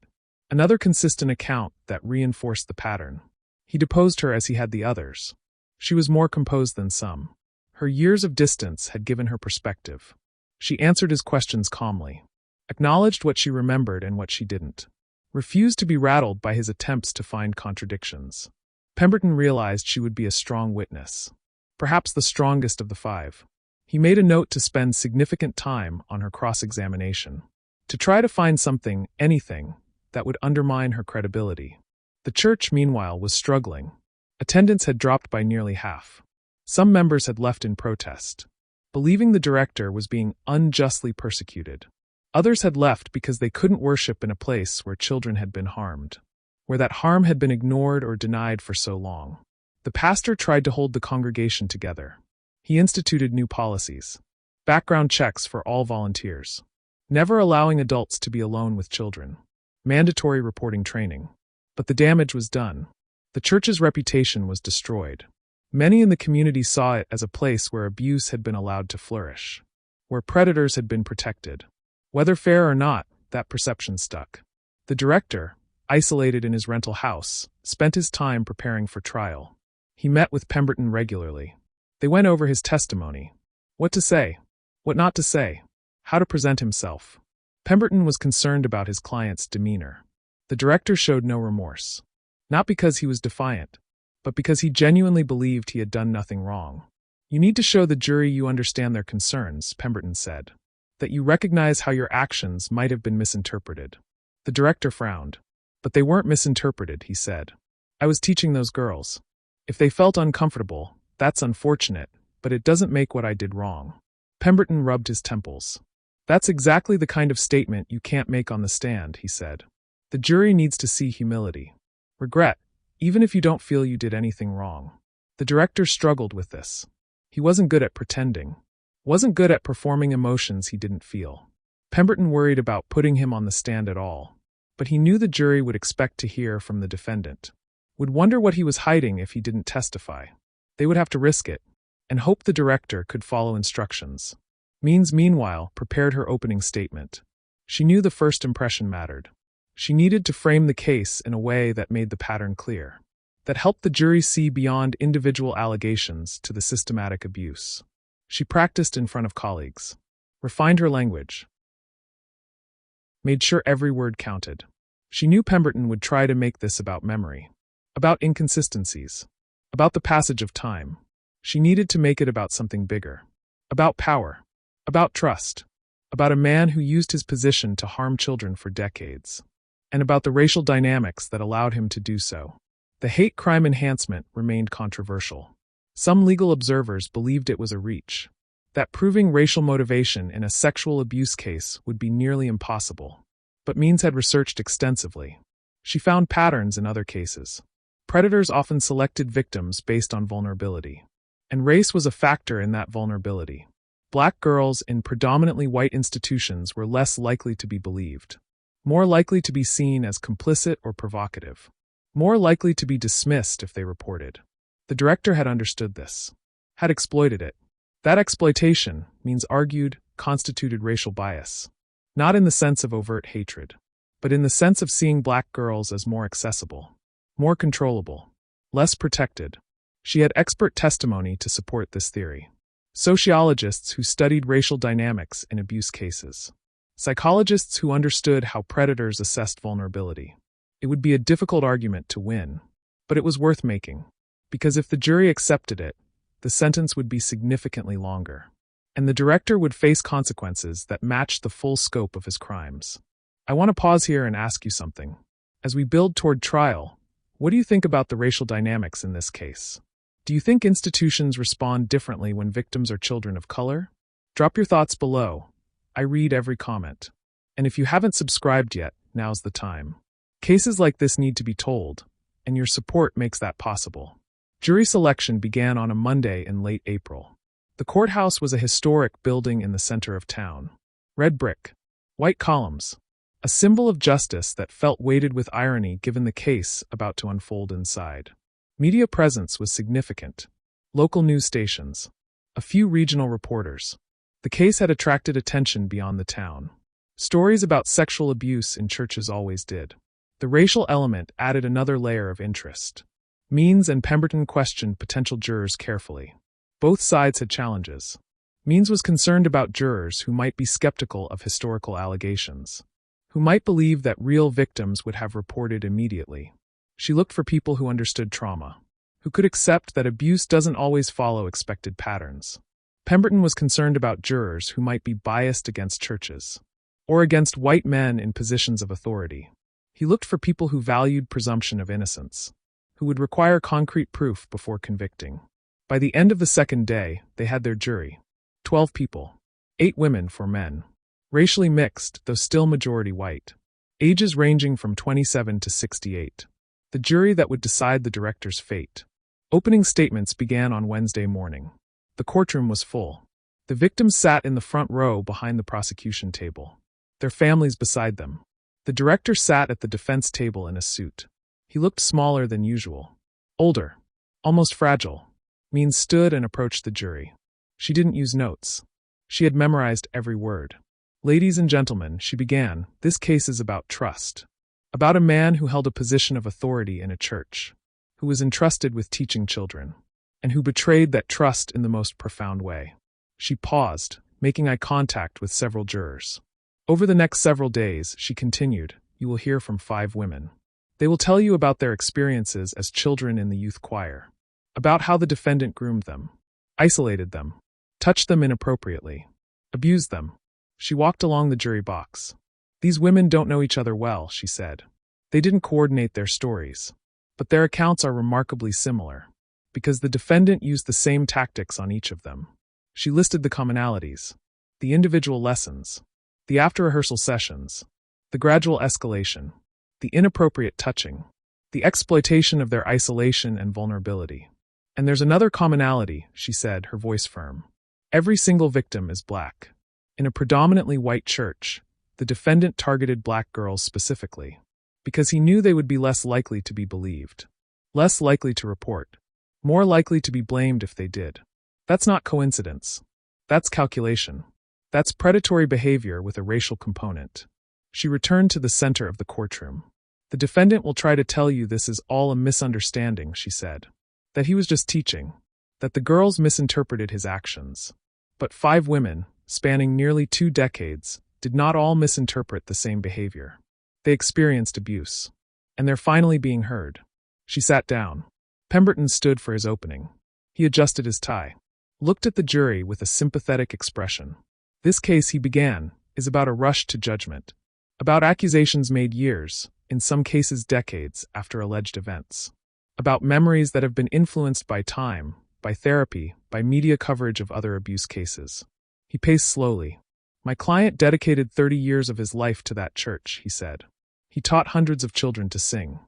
another consistent account that reinforced the pattern. He deposed her as he had the others. She was more composed than some. Her years of distance had given her perspective. She answered his questions calmly, acknowledged what she remembered and what she didn't, refused to be rattled by his attempts to find contradictions. Pemberton realized she would be a strong witness, perhaps the strongest of the 5. He made a note to spend significant time on her cross-examination, to try to find something, anything, that would undermine her credibility. The church, meanwhile, was struggling. Attendance had dropped by nearly half. Some members had left in protest, believing the director was being unjustly persecuted. Others had left because they couldn't worship in a place where children had been harmed, where that harm had been ignored or denied for so long. The pastor tried to hold the congregation together. He instituted new policies, background checks for all volunteers, never allowing adults to be alone with children, mandatory reporting training. But the damage was done. The church's reputation was destroyed. Many in the community saw it as a place where abuse had been allowed to flourish, where predators had been protected. Whether fair or not, that perception stuck. The director, isolated in his rental house, spent his time preparing for trial. He met with Pemberton regularly. They went over his testimony. What to say, what not to say, how to present himself. Pemberton was concerned about his client's demeanor. The director showed no remorse. Not because he was defiant, but because he genuinely believed he had done nothing wrong. You need to show the jury you understand their concerns, Pemberton said, that you recognize how your actions might have been misinterpreted. The director frowned. But they weren't misinterpreted, he said. I was teaching those girls. If they felt uncomfortable, that's unfortunate, but it doesn't make what I did wrong. Pemberton rubbed his temples. That's exactly the kind of statement you can't make on the stand, he said. The jury needs to see humility. Regret, even if you don't feel you did anything wrong. The director struggled with this. He wasn't good at pretending. Wasn't good at performing emotions he didn't feel. Pemberton worried about putting him on the stand at all. But he knew the jury would expect to hear from the defendant. Would wonder what he was hiding if he didn't testify. They would have to risk it, and hope the director could follow instructions. Means, meanwhile, prepared her opening statement. She knew the first impression mattered. She needed to frame the case in a way that made the pattern clear, that helped the jury see beyond individual allegations to the systematic abuse. She practiced in front of colleagues, refined her language, made sure every word counted. She knew Pemberton would try to make this about memory, about inconsistencies, about the passage of time. She needed to make it about something bigger, about power, about trust, about a man who used his position to harm children for decades, and about the racial dynamics that allowed him to do so. The hate crime enhancement remained controversial. Some legal observers believed it was a reach, that proving racial motivation in a sexual abuse case would be nearly impossible. But Means had researched extensively. She found patterns in other cases. Predators often selected victims based on vulnerability, and race was a factor in that vulnerability. Black girls in predominantly white institutions were less likely to be believed, more likely to be seen as complicit or provocative, more likely to be dismissed if they reported. The director had understood this, had exploited it. That exploitation, Means argued, constituted racial bias, not in the sense of overt hatred, but in the sense of seeing black girls as more accessible, more controllable, less protected. She had expert testimony to support this theory. Sociologists who studied racial dynamics in abuse cases. Psychologists who understood how predators assessed vulnerability. It would be a difficult argument to win, but it was worth making, because if the jury accepted it, the sentence would be significantly longer, and the director would face consequences that matched the full scope of his crimes. I want to pause here and ask you something. As we build toward trial, what do you think about the racial dynamics in this case? Do you think institutions respond differently when victims are children of color? Drop your thoughts below. I read every comment. And if you haven't subscribed yet, now's the time. Cases like this need to be told, and your support makes that possible. Jury selection began on a Monday in late April. The courthouse was a historic building in the center of town. Red brick, white columns, a symbol of justice that felt weighted with irony given the case about to unfold inside. Media presence was significant. Local news stations, a few regional reporters. The case had attracted attention beyond the town. Stories about sexual abuse in churches always did. The racial element added another layer of interest. Means and Pemberton questioned potential jurors carefully. Both sides had challenges. Means was concerned about jurors who might be skeptical of historical allegations, who might believe that real victims would have reported immediately. She looked for people who understood trauma, who could accept that abuse doesn't always follow expected patterns. Pemberton was concerned about jurors who might be biased against churches, or against white men in positions of authority. He looked for people who valued presumption of innocence. who would require concrete proof before convicting. By the end of the second day, they had their jury. 12 people. 8 women, 4 men. Racially mixed, though still majority white. Ages ranging from 27 to 68. The jury that would decide the director's fate. Opening statements began on Wednesday morning. The courtroom was full. The victims sat in the front row behind the prosecution table, their families beside them. The director sat at the defense table in a suit. He looked smaller than usual. Older. Almost fragile. Means stood and approached the jury. She didn't use notes. She had memorized every word. Ladies and gentlemen, she began, this case is about trust. About a man who held a position of authority in a church, who was entrusted with teaching children, and who betrayed that trust in the most profound way. She paused, making eye contact with several jurors. Over the next several days, she continued, you will hear from 5 women. They will tell you about their experiences as children in the youth choir, about how the defendant groomed them, isolated them, touched them inappropriately, abused them. She walked along the jury box. These women don't know each other well, she said. They didn't coordinate their stories. But their accounts are remarkably similar, because the defendant used the same tactics on each of them. She listed the commonalities, the individual lessons, the after-rehearsal sessions, the gradual escalation, the inappropriate touching, the exploitation of their isolation and vulnerability. And there's another commonality, she said, her voice firm. Every single victim is black. In a predominantly white church, the defendant targeted black girls specifically, because he knew they would be less likely to be believed, less likely to report, more likely to be blamed if they did. That's not coincidence. That's calculation. That's predatory behavior with a racial component. She returned to the center of the courtroom. The defendant will try to tell you this is all a misunderstanding, she said. That he was just teaching. That the girls misinterpreted his actions. But 5 women, spanning nearly 2 decades, did not all misinterpret the same behavior. They experienced abuse. And they're finally being heard. She sat down. Pemberton stood for his opening. He adjusted his tie. Looked at the jury with a sympathetic expression. This case, he began, is about a rush to judgment. About accusations made years, in some cases decades, after alleged events. About memories that have been influenced by time, by therapy, by media coverage of other abuse cases. He paced slowly. My client dedicated 30 years of his life to that church, he said. He taught hundreds of children to sing.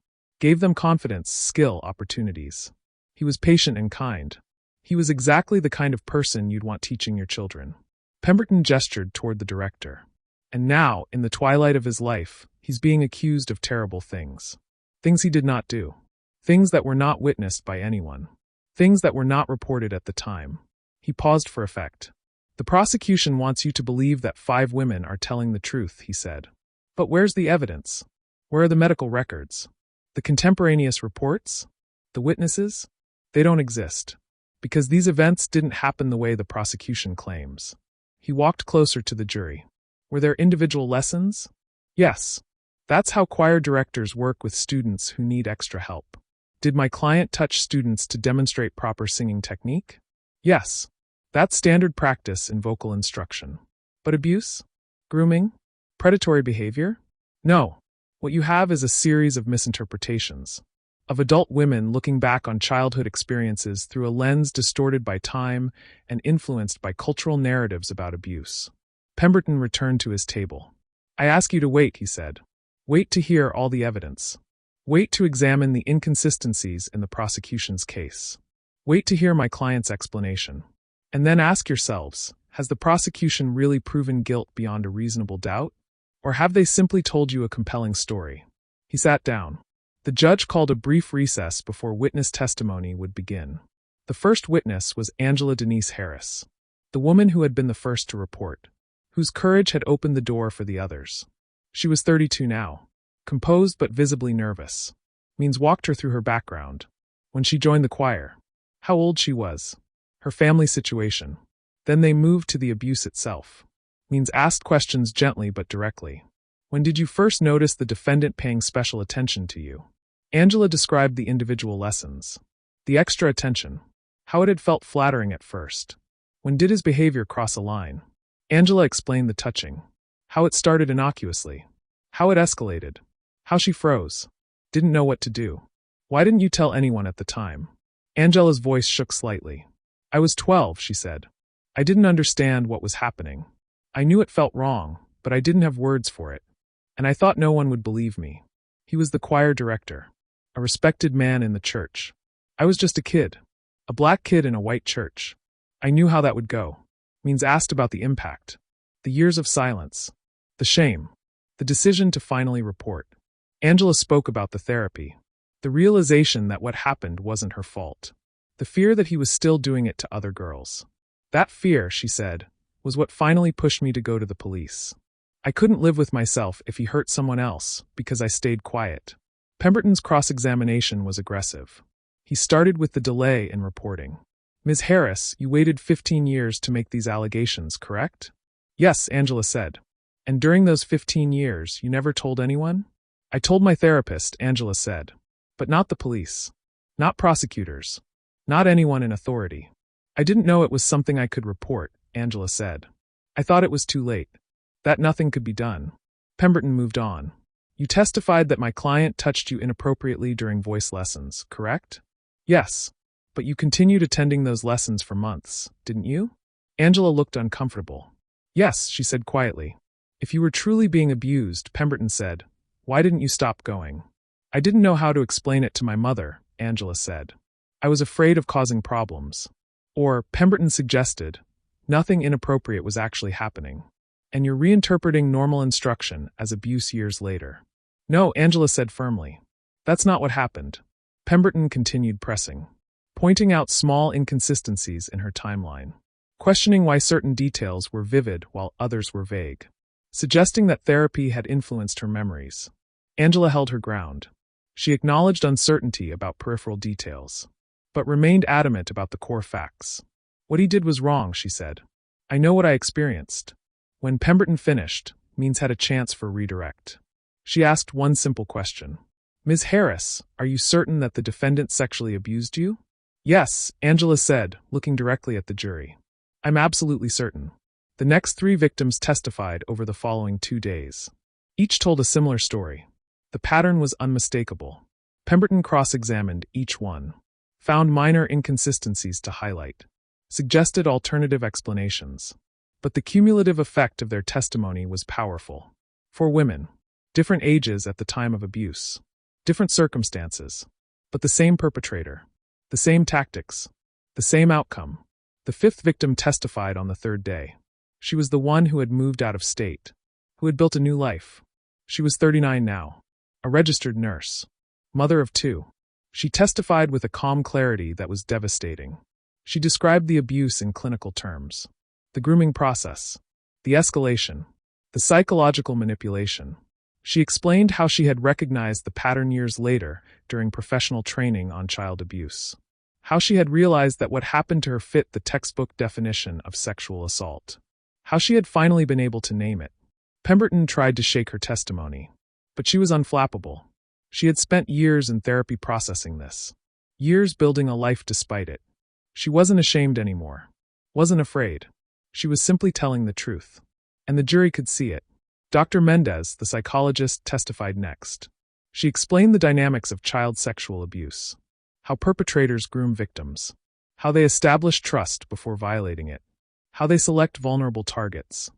Gave them confidence, skill, opportunities. He was patient and kind. He was exactly the kind of person you'd want teaching your children. Pemberton gestured toward the director. And now, in the twilight of his life, he's being accused of terrible things. Things he did not do. Things that were not witnessed by anyone. Things that were not reported at the time. He paused for effect. The prosecution wants you to believe that 5 women are telling the truth, he said. But where's the evidence? Where are the medical records? The contemporaneous reports? The witnesses? They don't exist. Because these events didn't happen the way the prosecution claims. He walked closer to the jury. Were there individual lessons? Yes. That's how choir directors work with students who need extra help. Did my client touch students to demonstrate proper singing technique? Yes. That's standard practice in vocal instruction. But abuse? Grooming? Predatory behavior? No. What you have is a series of misinterpretations. Of adult women looking back on childhood experiences through a lens distorted by time and influenced by cultural narratives about abuse. Pemberton returned to his table. I ask you to wait, he said. Wait to hear all the evidence. Wait to examine the inconsistencies in the prosecution's case. Wait to hear my client's explanation. And then ask yourselves, has the prosecution really proven guilt beyond a reasonable doubt? Or have they simply told you a compelling story? He sat down. The judge called a brief recess before witness testimony would begin. The first witness was Angela Denise Harris, the woman who had been the first to report, whose courage had opened the door for the others. She was 32 now, composed but visibly nervous. Means walked her through her background. When she joined the choir, how old she was, her family situation. Then they moved to the abuse itself. Means asked questions gently but directly. When did you first notice the defendant paying special attention to you? Angela described the individual lessons. The extra attention. How it had felt flattering at first. When did his behavior cross a line? Angela explained the touching. How it started innocuously. How it escalated. How she froze. Didn't know what to do. Why didn't you tell anyone at the time? Angela's voice shook slightly. I was 12, she said. I didn't understand what was happening. I knew it felt wrong, but I didn't have words for it. And I thought no one would believe me. He was the choir director, a respected man in the church. I was just a kid, a black kid in a white church. I knew how that would go. Means asked about the impact, the years of silence, the shame, the decision to finally report. Angela spoke about the therapy, the realization that what happened wasn't her fault, the fear that he was still doing it to other girls. That fear, she said, was what finally pushed me to go to the police. I couldn't live with myself if he hurt someone else because I stayed quiet. Pemberton's cross-examination was aggressive. He started with the delay in reporting. Ms. Harris, you waited 15 years to make these allegations, correct? Yes, Angela said. And during those 15 years, you never told anyone? I told my therapist, Angela said. But not the police. Not prosecutors. Not anyone in authority. I didn't know it was something I could report, Angela said. I thought it was too late. That nothing could be done. Pemberton moved on. You testified that my client touched you inappropriately during voice lessons, correct? Yes. But you continued attending those lessons for months, didn't you? Angela looked uncomfortable. Yes, she said quietly. If you were truly being abused, Pemberton said, why didn't you stop going? I didn't know how to explain it to my mother, Angela said. I was afraid of causing problems. Or, Pemberton suggested, nothing inappropriate was actually happening. And you're reinterpreting normal instruction as abuse years later. No, Angela said firmly. That's not what happened. Pemberton continued pressing, pointing out small inconsistencies in her timeline, questioning why certain details were vivid while others were vague, suggesting that therapy had influenced her memories. Angela held her ground. She acknowledged uncertainty about peripheral details, but remained adamant about the core facts. What he did was wrong, she said. I know what I experienced. When Pemberton finished, Means had a chance for redirect. She asked one simple question. Ms. Harris, are you certain that the defendant sexually abused you? Yes, Angela said, looking directly at the jury. I'm absolutely certain. The next 3 victims testified over the following 2 days. Each told a similar story. The pattern was unmistakable. Pemberton cross-examined each one, found minor inconsistencies to highlight, suggested alternative explanations. But the cumulative effect of their testimony was powerful. 4 women, different ages at the time of abuse, different circumstances, but the same perpetrator, the same tactics, the same outcome. The 5th victim testified on the 3rd day. She was the one who had moved out of state, who had built a new life. She was 39 now, a registered nurse, mother of 2. She testified with a calm clarity that was devastating. She described the abuse in clinical terms, the grooming process, the escalation, the psychological manipulation. She explained how she had recognized the pattern years later during professional training on child abuse, how she had realized that what happened to her fit the textbook definition of sexual assault, how she had finally been able to name it. Pemberton tried to shake her testimony, but she was unflappable. She had spent years in therapy processing this, years building a life despite it. She wasn't ashamed anymore, wasn't afraid. She was simply telling the truth, and the jury could see it. Dr. Mendez, the psychologist, testified next. She explained the dynamics of child sexual abuse, how perpetrators groom victims, how they establish trust before violating it, how they select vulnerable targets,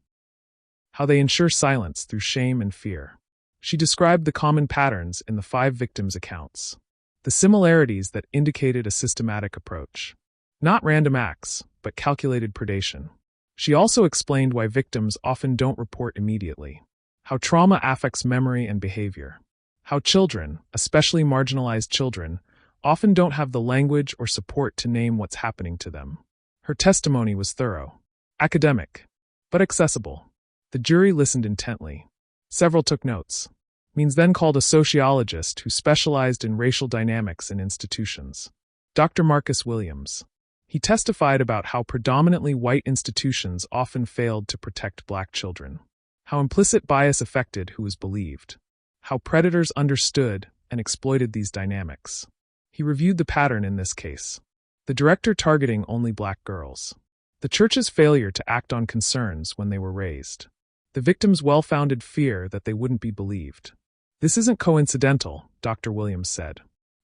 how they ensure silence through shame and fear. She described the common patterns in the 5 victims' accounts, the similarities that indicated a systematic approach. Not random acts, but calculated predation. She also explained why victims often don't report immediately, how trauma affects memory and behavior, how children, especially marginalized children, often don't have the language or support to name what's happening to them. Her testimony was thorough, academic, but accessible. The jury listened intently. Several took notes. Means then called a sociologist who specialized in racial dynamics in institutions, Dr. Marcus Williams. He testified about how predominantly white institutions often failed to protect black children, how implicit bias affected who was believed, how predators understood and exploited these dynamics. He reviewed the pattern in this case, the director targeting only black girls, the church's failure to act on concerns when they were raised, the victims' well-founded fear that they wouldn't be believed. This isn't coincidental, Dr. Williams said.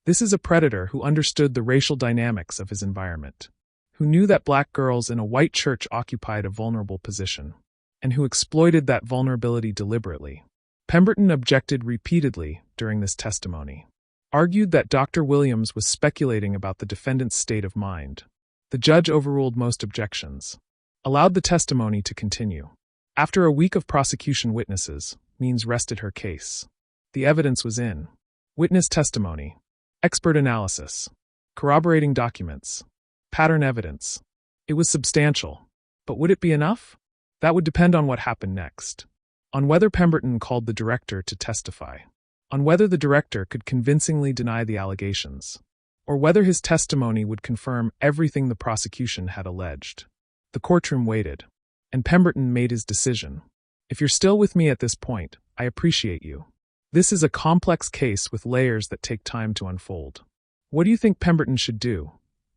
This is a predator who understood the racial dynamics of his environment, who knew that black girls in a white church occupied a vulnerable position, and who exploited that vulnerability deliberately. Pemberton objected repeatedly during this testimony, argued that Dr. Williams was speculating about the defendant's state of mind. The judge overruled most objections, allowed the testimony to continue. After a week of prosecution witnesses, Means rested her case. The evidence was in. Witness testimony, expert analysis, corroborating documents, pattern evidence. It was substantial. But would it be enough? That would depend on what happened next. On whether Pemberton called the director to testify. On whether the director could convincingly deny the allegations. Or whether his testimony would confirm everything the prosecution had alleged. The courtroom waited, and Pemberton made his decision. If you're still with me at this point, I appreciate you. This is a complex case with layers that take time to unfold. What do you think Pemberton should do?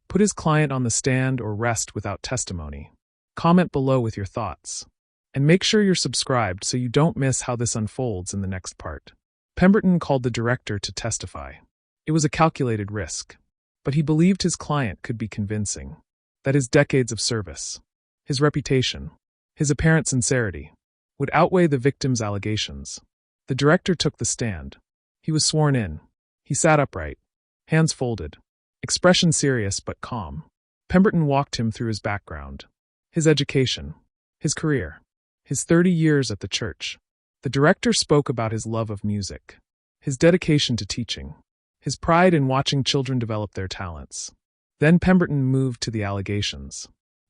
Put his client on the stand or rest without testimony? Comment below with your thoughts. And make sure you're subscribed so you don't miss how this unfolds in the next part. Pemberton called the director to testify. It was a calculated risk, but he believed his client could be convincing. That his decades of service, his reputation, his apparent sincerity, would outweigh the victim's allegations. The director took the stand. He was sworn in. He sat upright, hands folded, expression serious but calm. Pemberton walked him through his background, his education, his career, his 30 years at the church. The director spoke about his love of music, his dedication to teaching, his pride in watching children develop their talents. Then Pemberton moved to the allegations.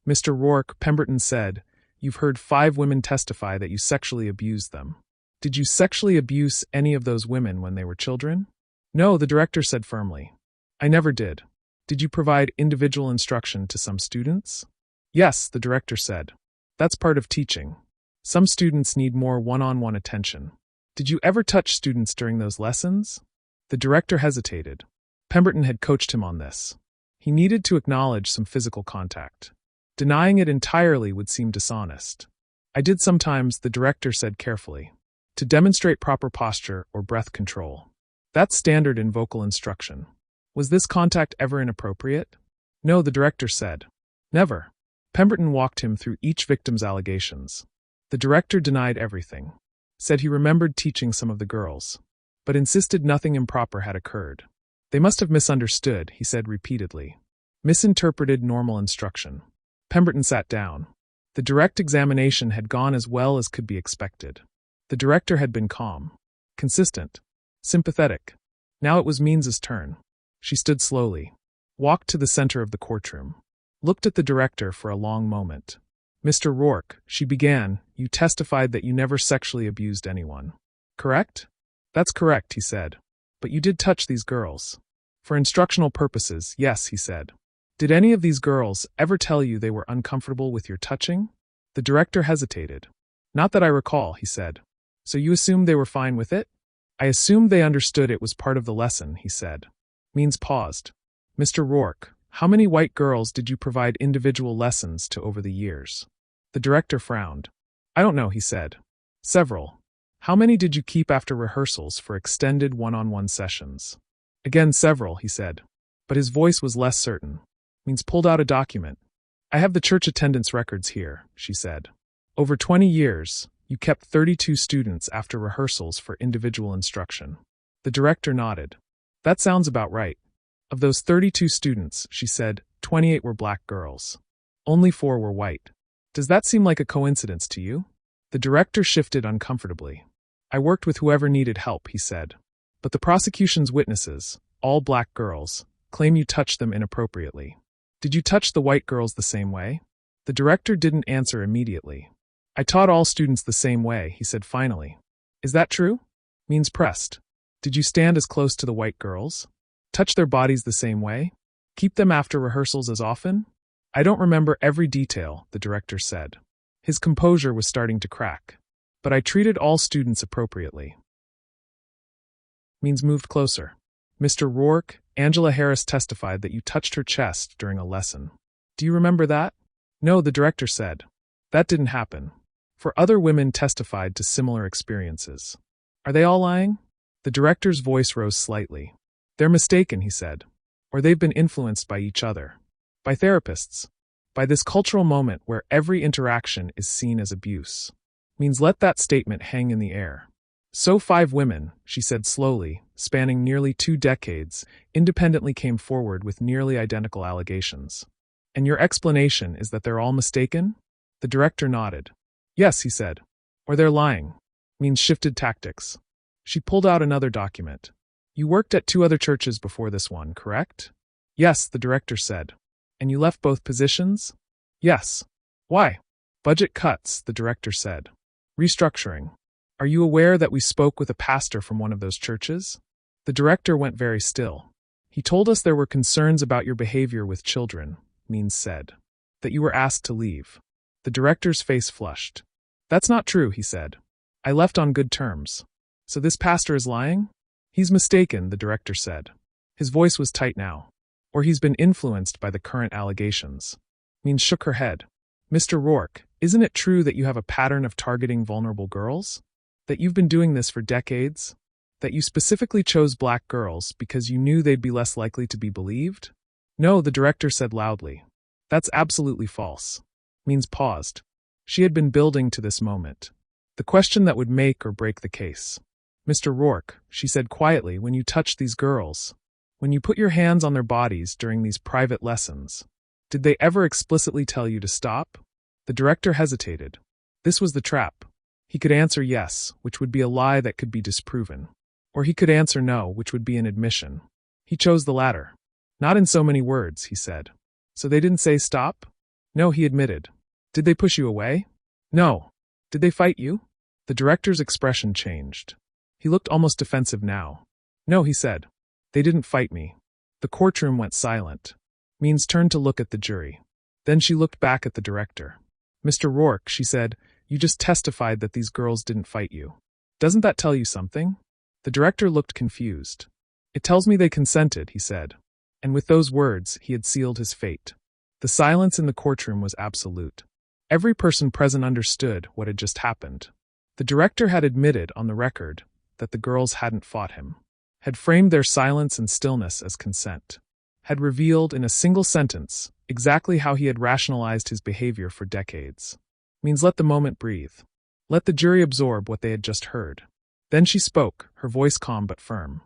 Mr. Rourke, Pemberton said, "You've heard 5 women testify that you sexually abused them. Did you sexually abuse any of those women when they were children?" "No," the director said firmly. "I never did." "Did you provide individual instruction to some students?" "Yes," the director said. "That's part of teaching. Some students need more one-on-one attention." "Did you ever touch students during those lessons?" The director hesitated. Pemberton had coached him on this. He needed to acknowledge some physical contact. Denying it entirely would seem dishonest. "I did sometimes," the director said carefully, "to demonstrate proper posture or breath control. That's standard in vocal instruction." "Was this contact ever inappropriate?" "No," the director said. "Never." Pemberton walked him through each victim's allegations. The director denied everything, said he remembered teaching some of the girls, but insisted nothing improper had occurred. "They must have misunderstood," he said repeatedly. "Misinterpreted normal instruction." Pemberton sat down. The direct examination had gone as well as could be expected. The director had been calm, consistent, sympathetic. Now it was Means's turn. She stood slowly, walked to the center of the courtroom, looked at the director for a long moment. "Mr. Rourke," she began, "you testified that you never sexually abused anyone. Correct?" "That's correct," he said. "But you did touch these girls." "For instructional purposes, yes," he said. "Did any of these girls ever tell you they were uncomfortable with your touching?" The director hesitated. "Not that I recall," he said. "So you assumed they were fine with it?" "I assumed they understood it was part of the lesson," he said. Means paused. "Mr. Rourke, how many white girls did you provide individual lessons to over the years?" The director frowned. "I don't know," he said. "Several." "How many did you keep after rehearsals for extended one-on-one sessions?" "Again, several," he said. But his voice was less certain. Means pulled out a document. "I have the church attendance records here," she said. "Over 20 years, you kept 32 students after rehearsals for individual instruction." The director nodded. "That sounds about right." "Of those 32 students," she said, 28 were black girls. Only 4 were white. Does that seem like a coincidence to you?" The director shifted uncomfortably. "I worked with whoever needed help," he said. "But the prosecution's witnesses, all black girls, claim you touched them inappropriately. Did you touch the white girls the same way?" The director didn't answer immediately. "I taught all students the same way," he said finally. "Is that true?" Means pressed. "Did you stand as close to the white girls? Touch their bodies the same way? Keep them after rehearsals as often?" "I don't remember every detail," the director said. His composure was starting to crack. "But I treated all students appropriately." Means moved closer. "Mr. Rourke, Angela Harris testified that you touched her chest during a lesson. Do you remember that?" "No," the director said. "That didn't happen." "For other women testified to similar experiences. Are they all lying?" The director's voice rose slightly. They're mistaken, he said. Or they've been influenced by each other. By therapists. By this cultural moment where every interaction is seen as abuse. Means let that statement hang in the air. So 5 women, she said slowly, spanning nearly 2 decades, independently came forward with nearly identical allegations. And your explanation is that they're all mistaken? The director nodded. Yes, he said. Or they're lying. Means shifted tactics. She pulled out another document. You worked at 2 other churches before this one, correct? Yes, the director said. And you left both positions? Yes. Why? Budget cuts, the director said. Restructuring. Are you aware that we spoke with a pastor from one of those churches? The director went very still. He told us there were concerns about your behavior with children, Means said. That you were asked to leave. The director's face flushed. That's not true, he said. I left on good terms. So this pastor is lying? He's mistaken, the director said. His voice was tight now. Or he's been influenced by the current allegations. Means shook her head. Mr. Rourke, isn't it true that you have a pattern of targeting vulnerable girls? That you've been doing this for decades? That you specifically chose black girls because you knew they'd be less likely to be believed? No, the director said loudly. That's absolutely false. Means paused. She had been building to this moment. The question that would make or break the case. Mr. Rourke, she said quietly, when you touched these girls, when you put your hands on their bodies during these private lessons, did they ever explicitly tell you to stop? The director hesitated. This was the trap. He could answer yes, which would be a lie that could be disproven. Or he could answer no, which would be an admission. He chose the latter. Not in so many words, he said. So they didn't say stop? No, he admitted. Did they push you away? No. Did they fight you? The director's expression changed. He looked almost defensive now. No, he said. They didn't fight me. The courtroom went silent. Means turned to look at the jury. Then she looked back at the director. Mr. Rourke, she said, you just testified that these girls didn't fight you. Doesn't that tell you something? The director looked confused. It tells me they consented, he said. And with those words, he had sealed his fate. The silence in the courtroom was absolute. Every person present understood what had just happened. The director had admitted on the record that the girls hadn't fought him, had framed their silence and stillness as consent, had revealed in a single sentence exactly how he had rationalized his behavior for decades. Means let the moment breathe. Let the jury absorb what they had just heard. Then she spoke, her voice calm but firm.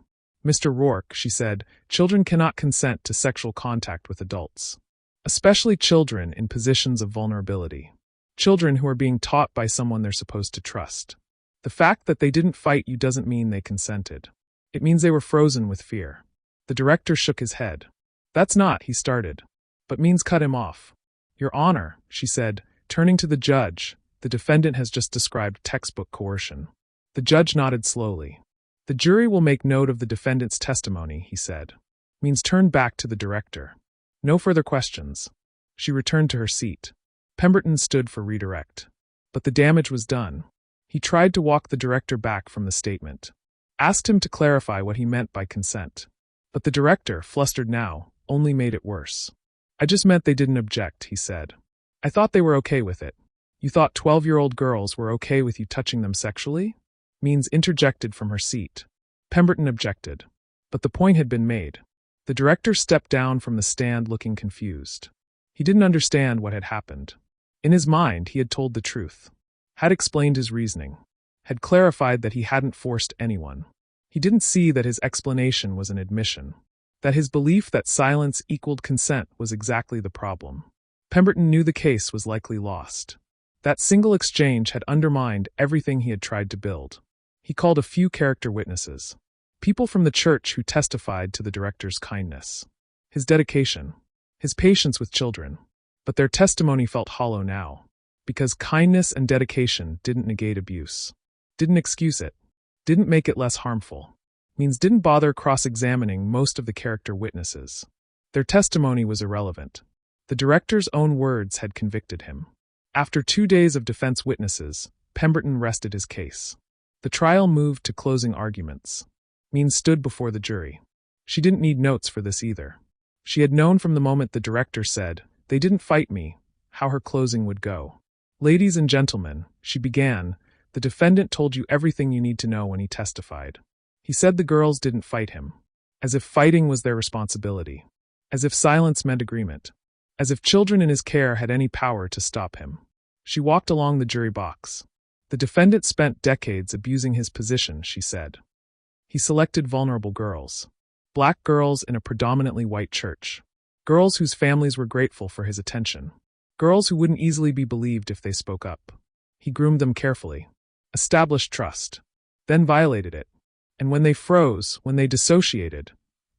Mr. Rourke, she said, children cannot consent to sexual contact with adults. Especially children in positions of vulnerability. Children who are being taught by someone they're supposed to trust. The fact that they didn't fight you doesn't mean they consented. It means they were frozen with fear. The director shook his head. That's not, he started. But Means cut him off. Your Honor, she said, turning to the judge, the defendant has just described textbook coercion. The judge nodded slowly. The jury will make note of the defendant's testimony, he said. Means turned back to the director. No further questions. She returned to her seat. Pemberton stood for redirect. But the damage was done. He tried to walk the director back from the statement. Asked him to clarify what he meant by consent. But the director, flustered now, only made it worse. I just meant they didn't object, he said. I thought they were okay with it. You thought 12-year-old girls were okay with you touching them sexually? Means interjected from her seat. Pemberton objected. But the point had been made. The director stepped down from the stand looking confused. He didn't understand what had happened. In his mind, he had told the truth. Had explained his reasoning. Had clarified that he hadn't forced anyone. He didn't see that his explanation was an admission. That his belief that silence equaled consent was exactly the problem. Pemberton knew the case was likely lost. That single exchange had undermined everything he had tried to build. He called a few character witnesses. People from the church who testified to the director's kindness. His dedication. His patience with children. But their testimony felt hollow now. Because kindness and dedication didn't negate abuse. Didn't excuse it. Didn't make it less harmful. Means didn't bother cross-examining most of the character witnesses. Their testimony was irrelevant. The director's own words had convicted him. After 2 days of defense witnesses, Pemberton rested his case. The trial moved to closing arguments. Means stood before the jury. She didn't need notes for this either. She had known from the moment the director said, "They didn't fight me," how her closing would go. Ladies and gentlemen, she began, the defendant told you everything you need to know when he testified. He said the girls didn't fight him. as if fighting was their responsibility, as if silence meant agreement, as if children in his care had any power to stop him. She walked along the jury box. The defendant spent decades abusing his position, she said. He selected vulnerable girls. Black girls in a predominantly white church. Girls whose families were grateful for his attention. Girls who wouldn't easily be believed if they spoke up. He groomed them carefully. Established trust. Then violated it. And when they froze, when they dissociated,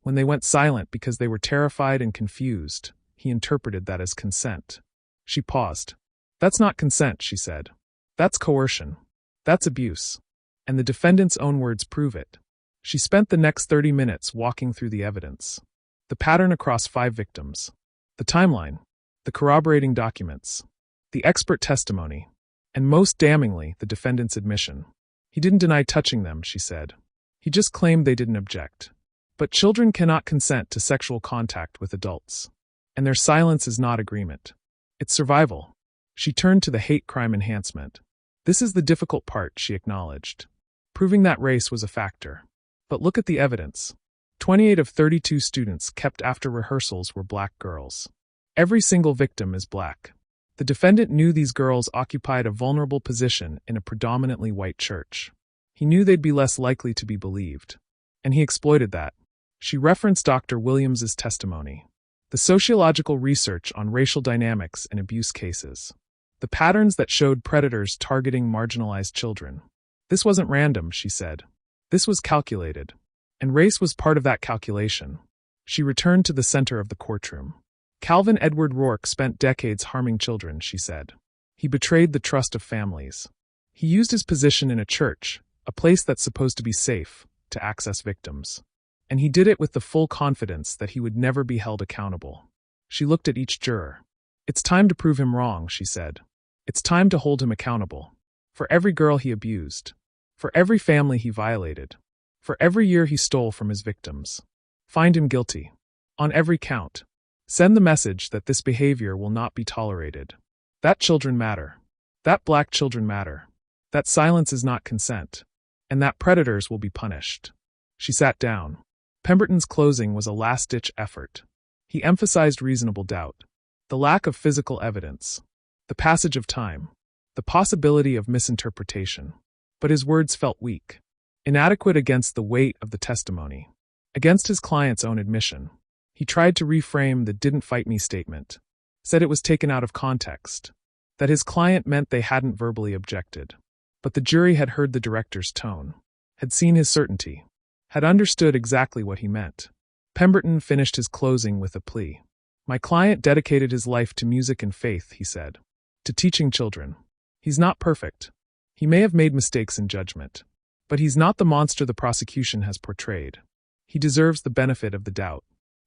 when they went silent because they were terrified and confused, he interpreted that as consent. She paused. That's not consent, she said. That's coercion. That's abuse. And the defendant's own words prove it. She spent the next 30 minutes walking through the evidence. The pattern across 5 victims. The timeline. The corroborating documents. The expert testimony. And most damningly, the defendant's admission. He didn't deny touching them, she said. He just claimed they didn't object. But children cannot consent to sexual contact with adults. And their silence is not agreement. It's survival. She turned to the hate crime enhancement. This is the difficult part, she acknowledged. Proving that race was a factor. But look at the evidence. 28 of 32 students kept after rehearsals were black girls. Every single victim is black. The defendant knew these girls occupied a vulnerable position in a predominantly white church. He knew they'd be less likely to be believed. And he exploited that. She referenced Dr. Williams's testimony. The sociological research on racial dynamics in abuse cases. The patterns that showed predators targeting marginalized children. This wasn't random, she said. This was calculated. And race was part of that calculation. She returned to the center of the courtroom. Calvin Edward Rourke spent decades harming children, she said. He betrayed the trust of families. He used his position in a church, a place that's supposed to be safe, to access victims. And he did it with the full confidence that he would never be held accountable. She looked at each juror. It's time to prove him wrong, she said. It's time to hold him accountable. For every girl he abused. For every family he violated. For every year he stole from his victims. Find him guilty. On every count. Send the message that this behavior will not be tolerated. That children matter. That black children matter. That silence is not consent. And that predators will be punished. She sat down. Pemberton's closing was a last-ditch effort. He emphasized reasonable doubt. The lack of physical evidence. The passage of time. The possibility of misinterpretation. But his words felt weak. Inadequate against the weight of the testimony. Against his client's own admission. He tried to reframe the "didn't fight me" statement. Said it was taken out of context. That his client meant they hadn't verbally objected. But the jury had heard the director's tone. Had seen his certainty. Had understood exactly what he meant. Pemberton finished his closing with a plea. My client dedicated his life to music and faith, he said. To teaching children. He's not perfect. He may have made mistakes in judgment. But he's not the monster the prosecution has portrayed. He deserves the benefit of the doubt.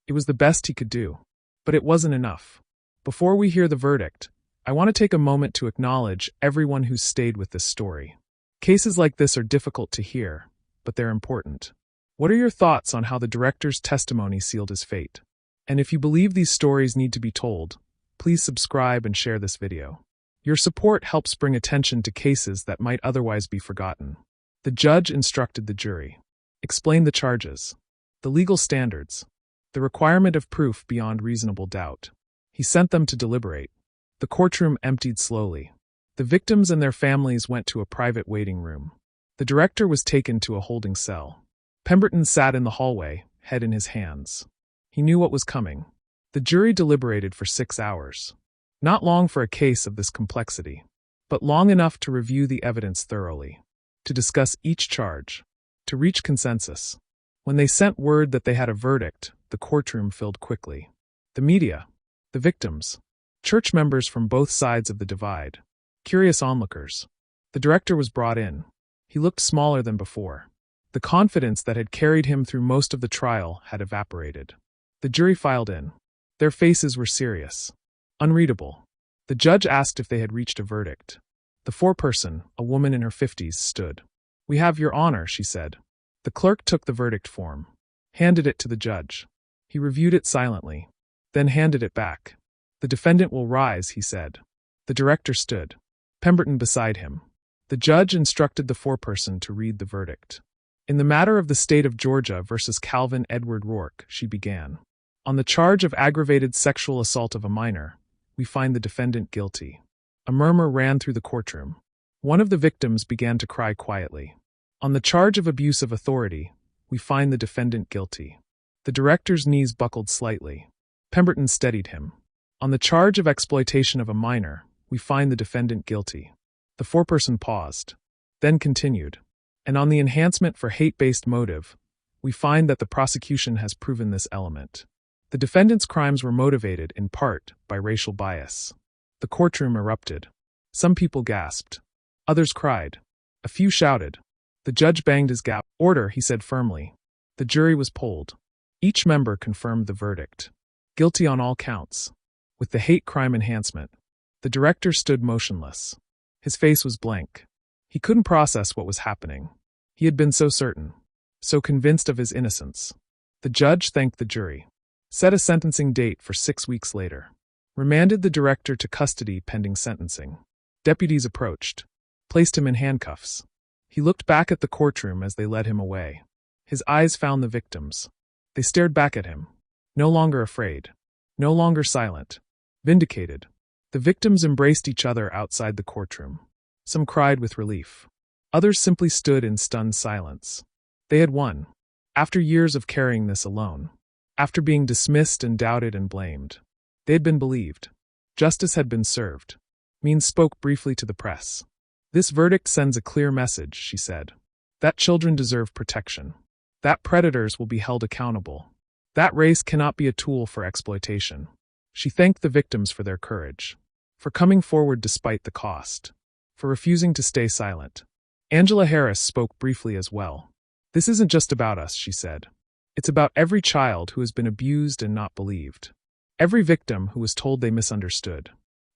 It was the best he could do. But it wasn't enough. Before we hear the verdict, I want to take a moment to acknowledge everyone who's stayed with this story. Cases like this are difficult to hear, but they're important. What are your thoughts on how the director's testimony sealed his fate? And if you believe these stories need to be told, please subscribe and share this video. Your support helps bring attention to cases that might otherwise be forgotten. The judge instructed the jury. Explained the charges. The legal standards. The requirement of proof beyond reasonable doubt. He sent them to deliberate. The courtroom emptied slowly. The victims and their families went to a private waiting room. The director was taken to a holding cell. Pemberton sat in the hallway, head in his hands. He knew what was coming. The jury deliberated for 6 hours. Not long for a case of this complexity, but long enough to review the evidence thoroughly. To discuss each charge. To reach consensus. When they sent word that they had a verdict, the courtroom filled quickly. The media. The victims. Church members from both sides of the divide. Curious onlookers. The director was brought in. He looked smaller than before. The confidence that had carried him through most of the trial had evaporated. The jury filed in. Their faces were serious. Unreadable. The judge asked if they had reached a verdict. The foreperson, a woman in her 50s, stood. We have, Your Honor, she said. The clerk took the verdict form. Handed it to the judge. He reviewed it silently. Then handed it back. The defendant will rise, he said. The director stood. Pemberton beside him. The judge instructed the foreperson to read the verdict. In the matter of the state of Georgia versus Calvin Edward Rourke, she began. On the charge of aggravated sexual assault of a minor, we find the defendant guilty. A murmur ran through the courtroom. One of the victims began to cry quietly. On the charge of abuse of authority, we find the defendant guilty. The director's knees buckled slightly. Pemberton steadied him. On the charge of exploitation of a minor, we find the defendant guilty. The foreperson paused, then continued. And on the enhancement for hate-based motive, we find that the prosecution has proven this element. The defendant's crimes were motivated, in part, by racial bias. The courtroom erupted. Some people gasped. Others cried. A few shouted. The judge banged his gavel. Order, he said firmly. The jury was polled. Each member confirmed the verdict. Guilty on all counts. With the hate crime enhancement. The director stood motionless. His face was blank. He couldn't process what was happening. He had been so certain, so convinced of his innocence. The judge thanked the jury, set a sentencing date for 6 weeks later, remanded the director to custody pending sentencing. Deputies approached, placed him in handcuffs. He looked back at the courtroom as they led him away. His eyes found the victims. They stared back at him, no longer afraid, no longer silent, vindicated. The victims embraced each other outside the courtroom. Some cried with relief. Others simply stood in stunned silence. They had won. After years of carrying this alone. After being dismissed and doubted and blamed. They had been believed. Justice had been served. Means spoke briefly to the press. This verdict sends a clear message, she said. That children deserve protection. That predators will be held accountable. That race cannot be a tool for exploitation. She thanked the victims for their courage. For coming forward despite the cost. For refusing to stay silent. Angela Harris spoke briefly as well. This isn't just about us, she said. It's about every child who has been abused and not believed. Every victim who was told they misunderstood.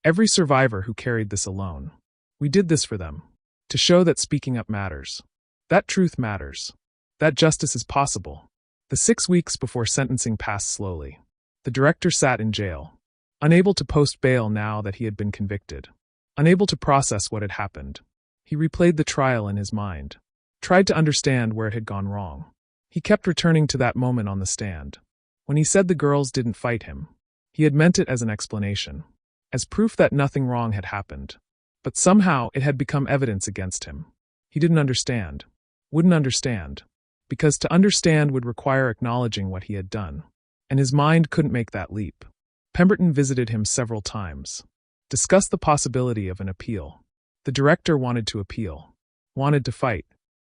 Every survivor who carried this alone. We did this for them. To show that speaking up matters. That truth matters. That justice is possible. The 6 weeks before sentencing passed slowly. The director sat in jail. Unable to post bail now that he had been convicted. Unable to process what had happened. He replayed the trial in his mind. Tried to understand where it had gone wrong. He kept returning to that moment on the stand. When he said the girls didn't fight him. He had meant it as an explanation. As proof that nothing wrong had happened. But somehow it had become evidence against him. He didn't understand. Wouldn't understand. Because to understand would require acknowledging what he had done. And his mind couldn't make that leap. Pemberton visited him several times. Discussed the possibility of an appeal. The director wanted to appeal. Wanted to fight.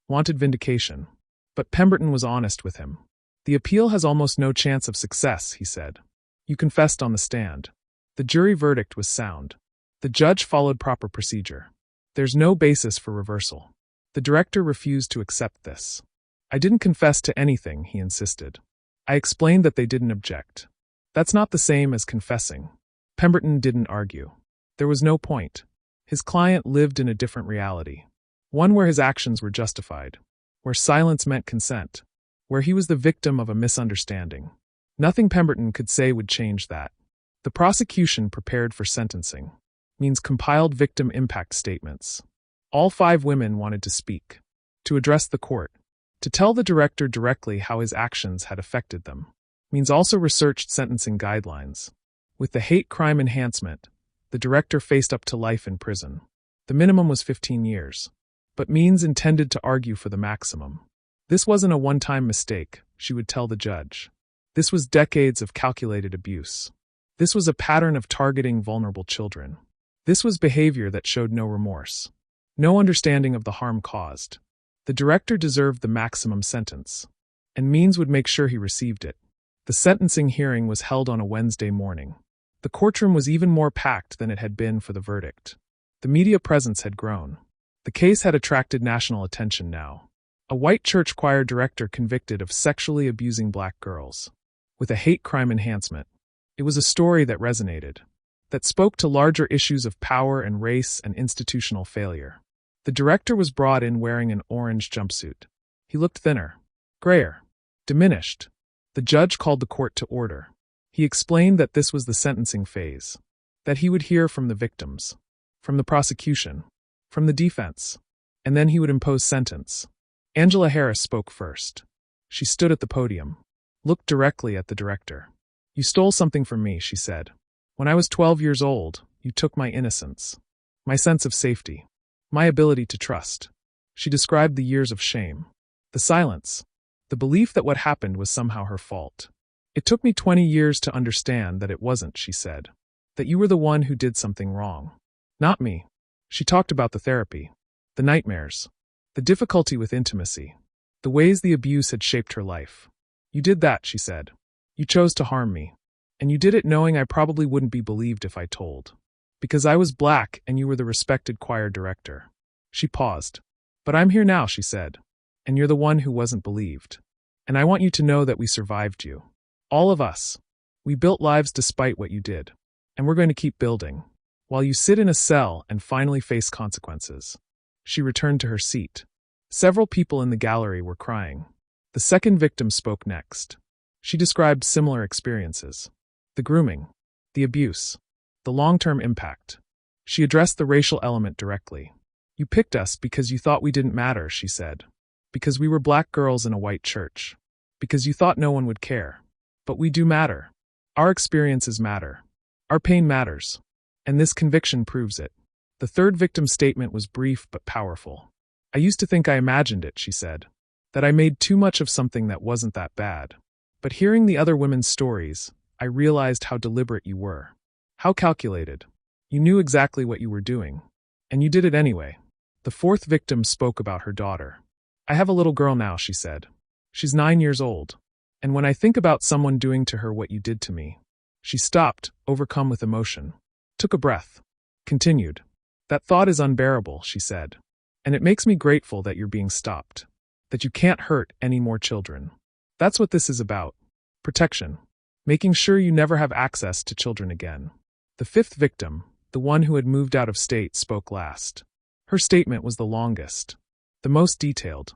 Wanted vindication. But Pemberton was honest with him. The appeal has almost no chance of success, he said. You confessed on the stand. The jury verdict was sound. The judge followed proper procedure. There's no basis for reversal. The director refused to accept this. I didn't confess to anything, he insisted. I explained that they didn't object. That's not the same as confessing. Pemberton didn't argue. There was no point. His client lived in a different reality. One where his actions were justified. Where silence meant consent. Where he was the victim of a misunderstanding. Nothing Pemberton could say would change that. The prosecution prepared for sentencing. Means compiled victim impact statements. All 5 women wanted to speak. To address the court. To tell the director directly how his actions had affected them. Means also researched sentencing guidelines. With the hate crime enhancement, the director faced up to life in prison. The minimum was 15 years. But Means intended to argue for the maximum. This wasn't a one-time mistake, she would tell the judge. This was decades of calculated abuse. This was a pattern of targeting vulnerable children. This was behavior that showed no remorse. No understanding of the harm caused. The director deserved the maximum sentence. And Means would make sure he received it. The sentencing hearing was held on a Wednesday morning. The courtroom was even more packed than it had been for the verdict. The media presence had grown. The case had attracted national attention now. A white church choir director convicted of sexually abusing black girls. With a hate crime enhancement. It was a story that resonated. That spoke to larger issues of power and race and institutional failure. The director was brought in wearing an orange jumpsuit. He looked thinner. Grayer. Diminished. The judge called the court to order. He explained that this was the sentencing phase. That he would hear from the victims. From the prosecution. From the defense. And then he would impose sentence. Angela Harris spoke first. She stood at the podium, looked directly at the director. "You stole something from me," she said. "When I was 12 years old, you took my innocence, my sense of safety, my ability to trust." She described the years of shame, the silence, the belief that what happened was somehow her fault. "It took me 20 years to understand that it wasn't," she said. "That you were the one who did something wrong. Not me." She talked about the therapy, the nightmares, the difficulty with intimacy, the ways the abuse had shaped her life. "You did that," she said. "You chose to harm me. And you did it knowing I probably wouldn't be believed if I told. Because I was black and you were the respected choir director." She paused. "But I'm here now," she said. "And you're the one who wasn't believed. And I want you to know that we survived you. All of us. We built lives despite what you did. And we're going to keep building. While you sit in a cell and finally face consequences." She returned to her seat. Several people in the gallery were crying. The second victim spoke next. She described similar experiences. The grooming, the abuse, the long-term impact. She addressed the racial element directly. "You picked us because you thought we didn't matter," she said. "Because we were black girls in a white church. Because you thought no one would care. But we do matter. Our experiences matter. Our pain matters. And this conviction proves it." The third victim's statement was brief but powerful. "I used to think I imagined it," she said. "That I made too much of something that wasn't that bad. But hearing the other women's stories, I realized how deliberate you were. How calculated. You knew exactly what you were doing. And you did it anyway." The fourth victim spoke about her daughter. "I have a little girl now," she said. "She's 9 years old. And when I think about someone doing to her what you did to me..." She stopped, overcome with emotion. Took a breath. Continued. "That thought is unbearable," she said. "And it makes me grateful that you're being stopped. That you can't hurt any more children. That's what this is about. Protection. Making sure you never have access to children again." The fifth victim, the one who had moved out of state, spoke last. Her statement was the longest, the most detailed.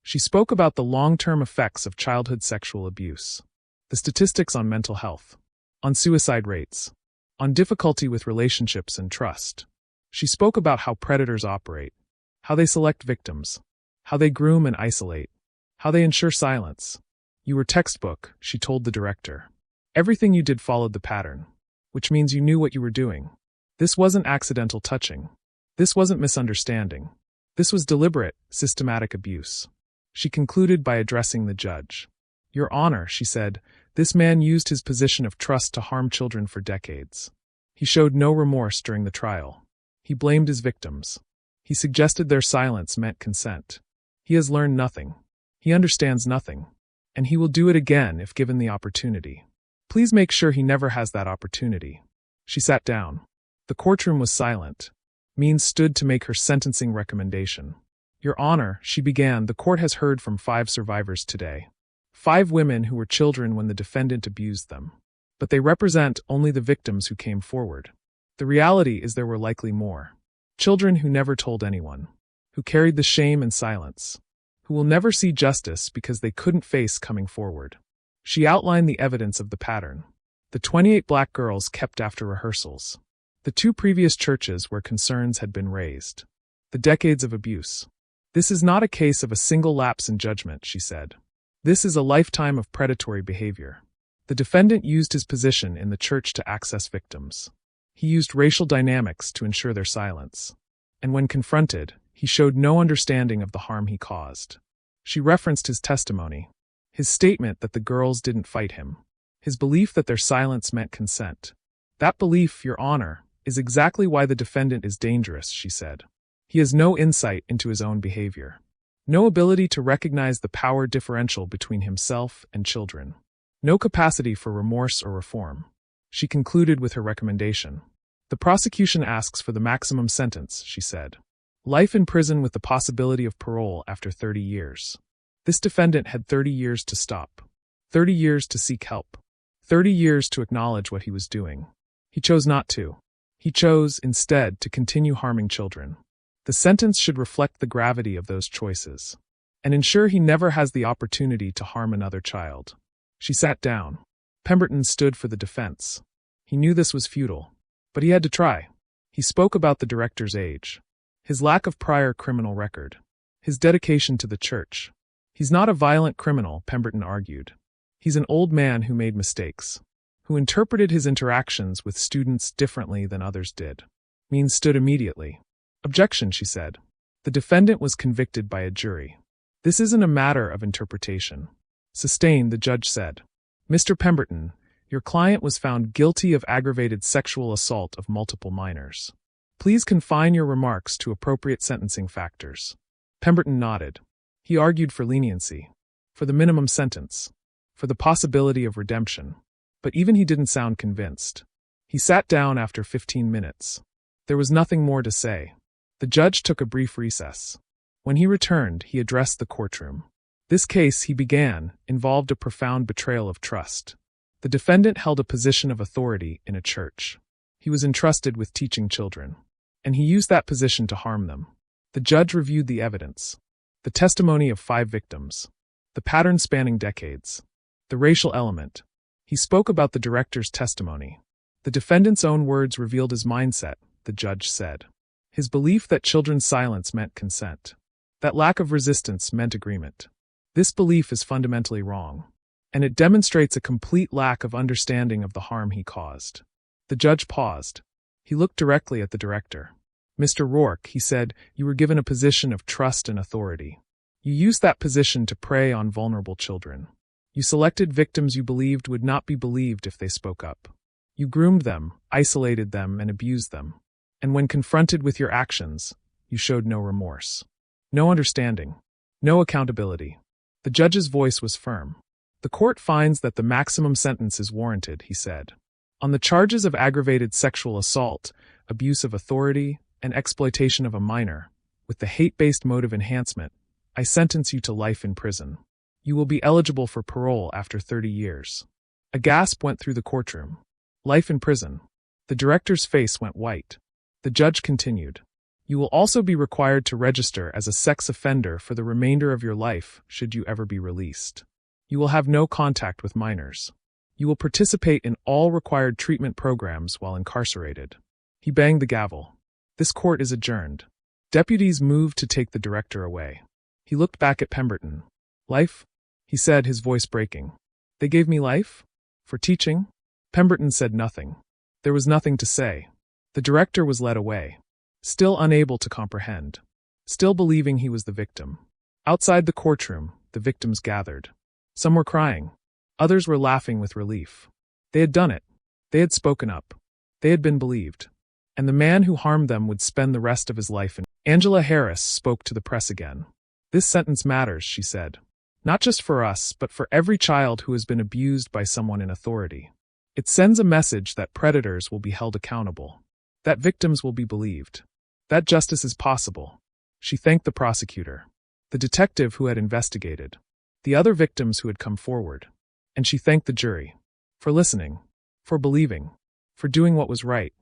She spoke about the long-term effects of childhood sexual abuse, the statistics on mental health, on suicide rates, on difficulty with relationships and trust. She spoke about how predators operate, how they select victims, how they groom and isolate, how they ensure silence. "You were textbook," she told the director. "Everything you did followed the pattern, which means you knew what you were doing. This wasn't accidental touching. This wasn't misunderstanding. This was deliberate, systematic abuse." She concluded by addressing the judge. "Your Honor," she said, "this man used his position of trust to harm children for decades. He showed no remorse during the trial. He blamed his victims. He suggested their silence meant consent. He has learned nothing. He understands nothing. And he will do it again if given the opportunity. Please make sure he never has that opportunity." She sat down. The courtroom was silent. Means stood to make her sentencing recommendation. "Your Honor," she began, "the court has heard from 5 survivors today. 5 women who were children when the defendant abused them. But they represent only the victims who came forward. The reality is there were likely more. Children who never told anyone. Who carried the shame and silence. Who will never see justice because they couldn't face coming forward." She outlined the evidence of the pattern. The 28 black girls kept after rehearsals. The 2 previous churches where concerns had been raised. The decades of abuse. "This is not a case of a single lapse in judgment," she said. "This is a lifetime of predatory behavior. The defendant used his position in the church to access victims. He used racial dynamics to ensure their silence. And when confronted, he showed no understanding of the harm he caused." She referenced his testimony. His statement that the girls didn't fight him. His belief that their silence meant consent. "That belief, Your Honor, is exactly why the defendant is dangerous," she said. "He has no insight into his own behavior. No ability to recognize the power differential between himself and children. No capacity for remorse or reform." She concluded with her recommendation. "The prosecution asks for the maximum sentence," she said. "Life in prison with the possibility of parole after 30 years. This defendant had 30 years to stop. 30 years to seek help. 30 years to acknowledge what he was doing. He chose not to. He chose, instead, to continue harming children. The sentence should reflect the gravity of those choices. And ensure he never has the opportunity to harm another child." She sat down. Pemberton stood for the defense. He knew this was futile. But he had to try. He spoke about the director's age. His lack of prior criminal record. His dedication to the church. He's not a violent criminal, Pemberton argued. He's an old man who made mistakes, who interpreted his interactions with students differently than others did. Means stood immediately. Objection, she said. The defendant was convicted by a jury. This isn't a matter of interpretation. Sustained, the judge said. Mr. Pemberton, your client was found guilty of aggravated sexual assault of multiple minors. Please confine your remarks to appropriate sentencing factors. Pemberton nodded. He argued for leniency, for the minimum sentence, for the possibility of redemption. But even he didn't sound convinced. He sat down after 15 minutes. There was nothing more to say. The judge took a brief recess. When he returned, he addressed the courtroom. This case, he began, involved a profound betrayal of trust. The defendant held a position of authority in a church. He was entrusted with teaching children, and he used that position to harm them. The judge reviewed the evidence, the testimony of 5 victims, the pattern spanning decades, the racial element. He spoke about the director's testimony. The defendant's own words revealed his mindset, the judge said. His belief that children's silence meant consent, that lack of resistance meant agreement. This belief is fundamentally wrong, and it demonstrates a complete lack of understanding of the harm he caused. The judge paused. He looked directly at the director. Mr. Rourke, he said, you were given a position of trust and authority. You used that position to prey on vulnerable children. You selected victims you believed would not be believed if they spoke up. You groomed them, isolated them, and abused them. And when confronted with your actions, you showed no remorse, no understanding, no accountability. The judge's voice was firm. The court finds that the maximum sentence is warranted, he said. On the charges of aggravated sexual assault, abuse of authority, and exploitation of a minor, with the hate-based motive enhancement, I sentence you to life in prison. You will be eligible for parole after 30 years. A gasp went through the courtroom. Life in prison. The director's face went white. The judge continued. You will also be required to register as a sex offender for the remainder of your life, should you ever be released. You will have no contact with minors. You will participate in all required treatment programs while incarcerated. He banged the gavel. This court is adjourned. Deputies moved to take the director away. He looked back at Pemberton. Life? He said, his voice breaking. They gave me life? For teaching? Pemberton said nothing. There was nothing to say. The director was led away, still unable to comprehend, still believing he was the victim. Outside the courtroom, the victims gathered. Some were crying. Others were laughing with relief. They had done it. They had spoken up. They had been believed. And the man who harmed them would spend the rest of his life in. Angela Harris spoke to the press again. This sentence matters, she said. Not just for us, but for every child who has been abused by someone in authority. It sends a message that predators will be held accountable, that victims will be believed, that justice is possible. She thanked the prosecutor, the detective who had investigated, the other victims who had come forward, and she thanked the jury for listening, for believing, for doing what was right.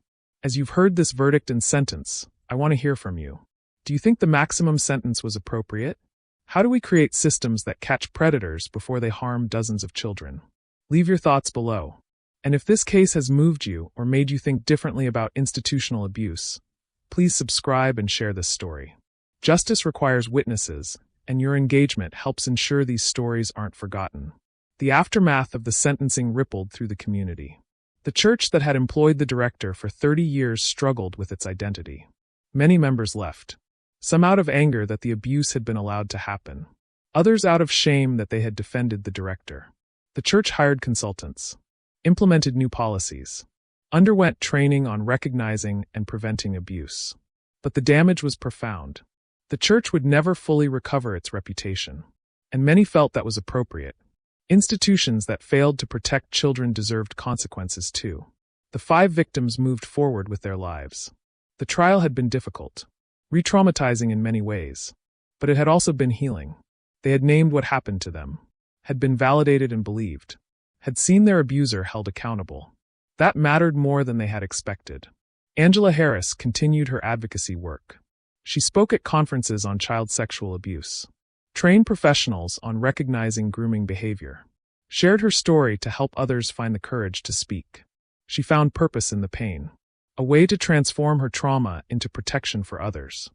As you've heard this verdict and sentence, I want to hear from you. Do you think the maximum sentence was appropriate? How do we create systems that catch predators before they harm dozens of children? Leave your thoughts below. And if this case has moved you or made you think differently about institutional abuse, please subscribe and share this story. Justice requires witnesses, and your engagement helps ensure these stories aren't forgotten. The aftermath of the sentencing rippled through the community. The church that had employed the director for 30 years struggled with its identity. Many members left, some out of anger that the abuse had been allowed to happen, others out of shame that they had defended the director. The church hired consultants, implemented new policies, underwent training on recognizing and preventing abuse. But the damage was profound. The church would never fully recover its reputation, and many felt that was appropriate. Institutions that failed to protect children deserved consequences too. The 5 victims moved forward with their lives. The trial had been difficult, re-traumatizing in many ways, but it had also been healing. They had named what happened to them, had been validated and believed, had seen their abuser held accountable. That mattered more than they had expected. Angela Harris continued her advocacy work. She spoke at conferences on child sexual abuse, trained professionals on recognizing grooming behavior, shared her story to help others find the courage to speak. She found purpose in the pain, a way to transform her trauma into protection for others.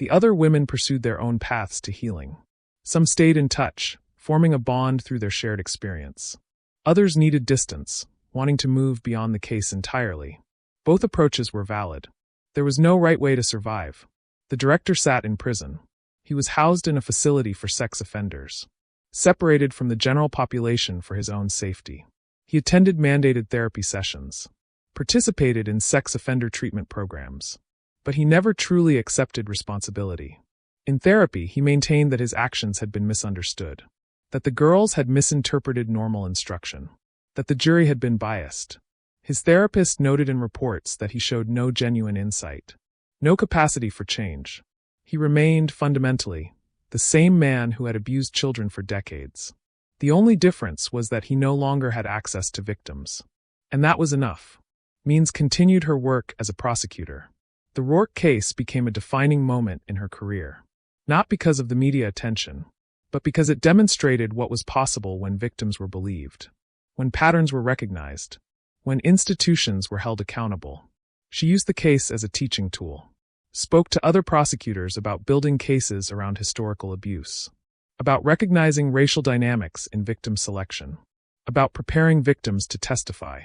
The other women pursued their own paths to healing. Some stayed in touch, forming a bond through their shared experience. Others needed distance, wanting to move beyond the case entirely. Both approaches were valid. There was no right way to survive. The director sat in prison. He was housed in a facility for sex offenders, separated from the general population for his own safety. He attended mandated therapy sessions, participated in sex offender treatment programs, but he never truly accepted responsibility. In therapy, he maintained that his actions had been misunderstood, that the girls had misinterpreted normal instruction, that the jury had been biased. His therapist noted in reports that he showed no genuine insight, no capacity for change. He remained, fundamentally, the same man who had abused children for decades. The only difference was that he no longer had access to victims. And that was enough. Means continued her work as a prosecutor. The Rourke case became a defining moment in her career. Not because of the media attention, but because it demonstrated what was possible when victims were believed, when patterns were recognized, when institutions were held accountable. She used the case as a teaching tool, spoke to other prosecutors about building cases around historical abuse, about recognizing racial dynamics in victim selection, about preparing victims to testify.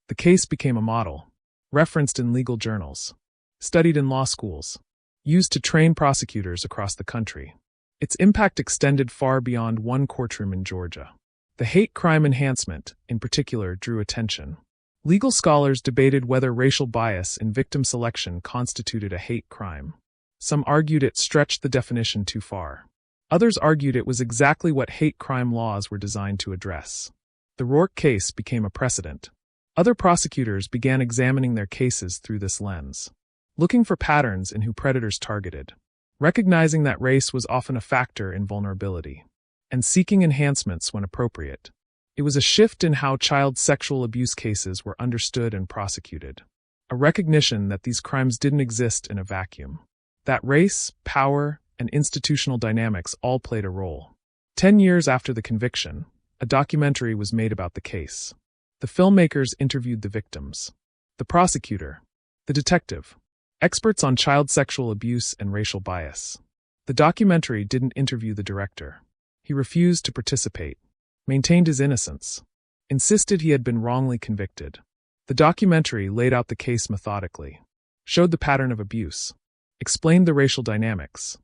The case became a model, referenced in legal journals, studied in law schools, used to train prosecutors across the country. Its impact extended far beyond one courtroom in Georgia. The hate crime enhancement, in particular, drew attention. Legal scholars debated whether racial bias in victim selection constituted a hate crime. Some argued it stretched the definition too far. Others argued it was exactly what hate crime laws were designed to address. The Rourke case became a precedent. Other prosecutors began examining their cases through this lens, looking for patterns in who predators targeted, recognizing that race was often a factor in vulnerability, and seeking enhancements when appropriate. It was a shift in how child sexual abuse cases were understood and prosecuted, a recognition that these crimes didn't exist in a vacuum, that race, power, and institutional dynamics all played a role. 10 years after the conviction, a documentary was made about the case. The filmmakers interviewed the victims, the prosecutor, the detective, experts on child sexual abuse and racial bias. The documentary didn't interview the director. He refused to participate, maintained his innocence, insisted he had been wrongly convicted. The documentary laid out the case methodically, showed the pattern of abuse, explained the racial dynamics,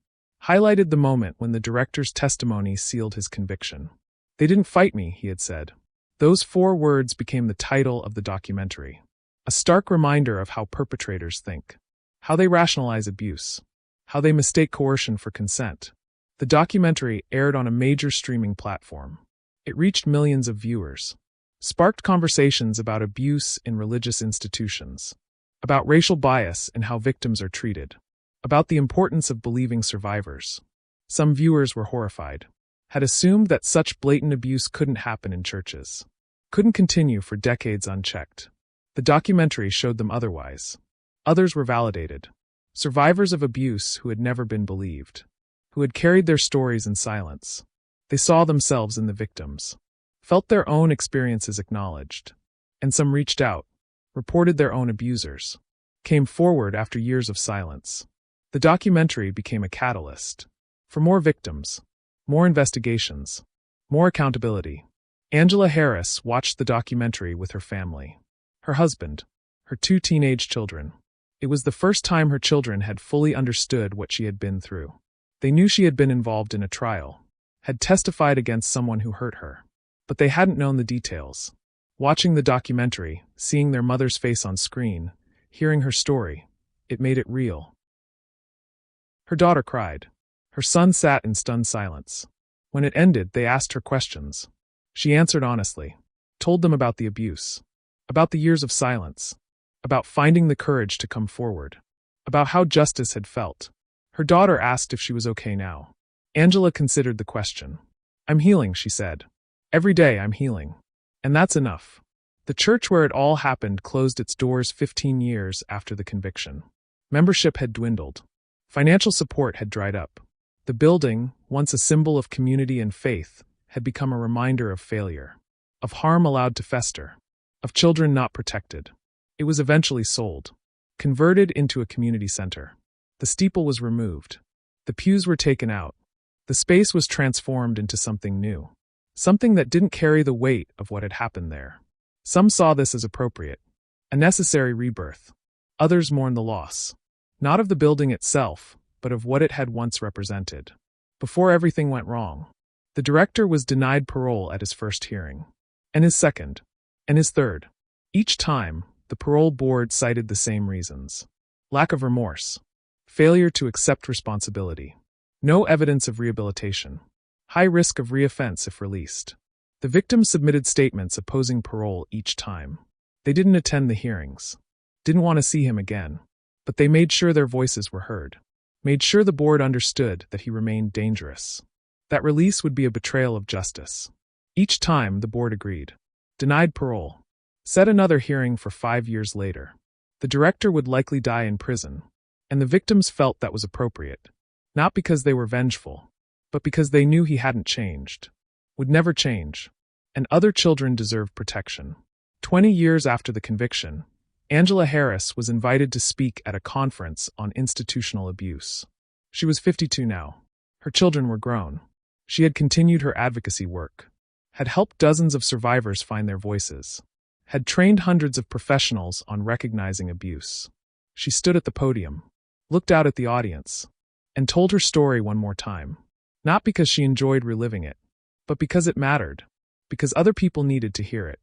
highlighted the moment when the director's testimony sealed his conviction. "They didn't fight me," he had said. Those 4 words became the title of the documentary, a stark reminder of how perpetrators think, how they rationalize abuse, how they mistake coercion for consent. The documentary aired on a major streaming platform. It reached millions of viewers, sparked conversations about abuse in religious institutions, about racial bias and how victims are treated, about the importance of believing survivors. Some viewers were horrified, had assumed that such blatant abuse couldn't happen in churches, couldn't continue for decades unchecked. The documentary showed them otherwise. Others were validated, survivors of abuse who had never been believed, who had carried their stories in silence. They saw themselves in the victims, felt their own experiences acknowledged, and some reached out, reported their own abusers, came forward after years of silence. The documentary became a catalyst for more victims, more investigations, more accountability. Angela Harris watched the documentary with her family, her husband, her 2 teenage children. It was the first time her children had fully understood what she had been through. They knew she had been involved in a trial, had testified against someone who hurt her, but they hadn't known the details. Watching the documentary, seeing their mother's face on screen, hearing her story, it made it real. Her daughter cried. Her son sat in stunned silence. When it ended, they asked her questions. She answered honestly, told them about the abuse, about the years of silence, about finding the courage to come forward, about how justice had felt. Her daughter asked if she was okay now. Angela considered the question. "I'm healing," she said. "Every day I'm healing. And that's enough." The church where it all happened closed its doors 15 years after the conviction. Membership had dwindled. Financial support had dried up. The building, once a symbol of community and faith, had become a reminder of failure, of harm allowed to fester, of children not protected. It was eventually sold, converted into a community center. The steeple was removed. The pews were taken out. The space was transformed into something new. Something that didn't carry the weight of what had happened there. Some saw this as appropriate, a necessary rebirth. Others mourned the loss, not of the building itself, but of what it had once represented. Before everything went wrong, the director was denied parole at his first hearing, and his second, and his third. Each time, the parole board cited the same reasons: lack of remorse, failure to accept responsibility, no evidence of rehabilitation, high risk of reoffense if released. The victims submitted statements opposing parole each time. They didn't attend the hearings, didn't want to see him again, but they made sure their voices were heard, made sure the board understood that he remained dangerous. That release would be a betrayal of justice. Each time, the board agreed, denied parole, set another hearing for 5 years later. The director would likely die in prison, and the victims felt that was appropriate, not because they were vengeful, but because they knew he hadn't changed, would never change, and other children deserved protection. 20 years after the conviction, Angela Harris was invited to speak at a conference on institutional abuse. She was 52 now. Her children were grown. She had continued her advocacy work, had helped dozens of survivors find their voices, had trained hundreds of professionals on recognizing abuse. She stood at the podium, looked out at the audience, and told her story one more time. Not because she enjoyed reliving it, but because it mattered, because other people needed to hear it,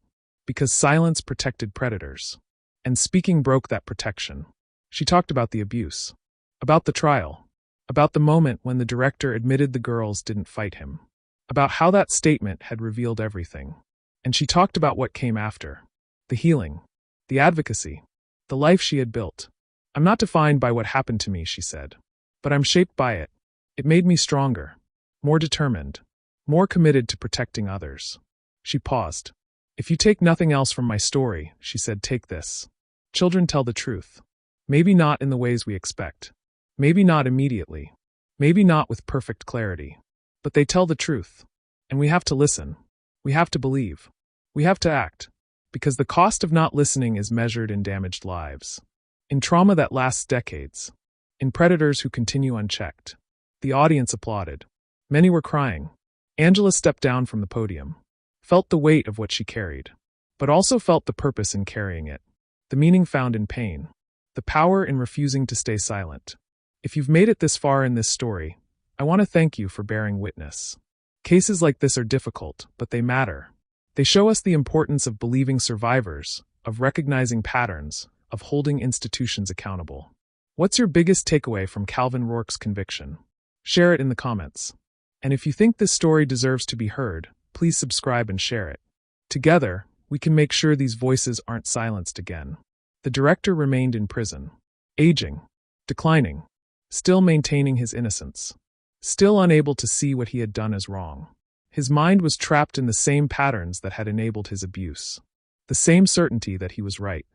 because silence protected predators, and speaking broke that protection. She talked about the abuse, about the trial, about the moment when the director admitted the girls didn't fight him, about how that statement had revealed everything. And she talked about what came after, the healing, the advocacy, the life she had built. "I'm not defined by what happened to me," she said, "but I'm shaped by it. It made me stronger, more determined, more committed to protecting others." She paused. "If you take nothing else from my story," she said, "take this. Children tell the truth. Maybe not in the ways we expect. Maybe not immediately. Maybe not with perfect clarity. But they tell the truth. And we have to listen. We have to believe. We have to act. Because the cost of not listening is measured in damaged lives, in trauma that lasts decades, in predators who continue unchecked." The audience applauded. Many were crying. Angela stepped down from the podium, felt the weight of what she carried, but also felt the purpose in carrying it, the meaning found in pain, the power in refusing to stay silent. If you've made it this far in this story, I want to thank you for bearing witness. Cases like this are difficult, but they matter. They show us the importance of believing survivors, of recognizing patterns, of holding institutions accountable. What's your biggest takeaway from Calvin Rourke's conviction? Share it in the comments. And if you think this story deserves to be heard, please subscribe and share it. Together, we can make sure these voices aren't silenced again. The director remained in prison, aging, declining, still maintaining his innocence, still unable to see what he had done as wrong. His mind was trapped in the same patterns that had enabled his abuse, the same certainty that he was right,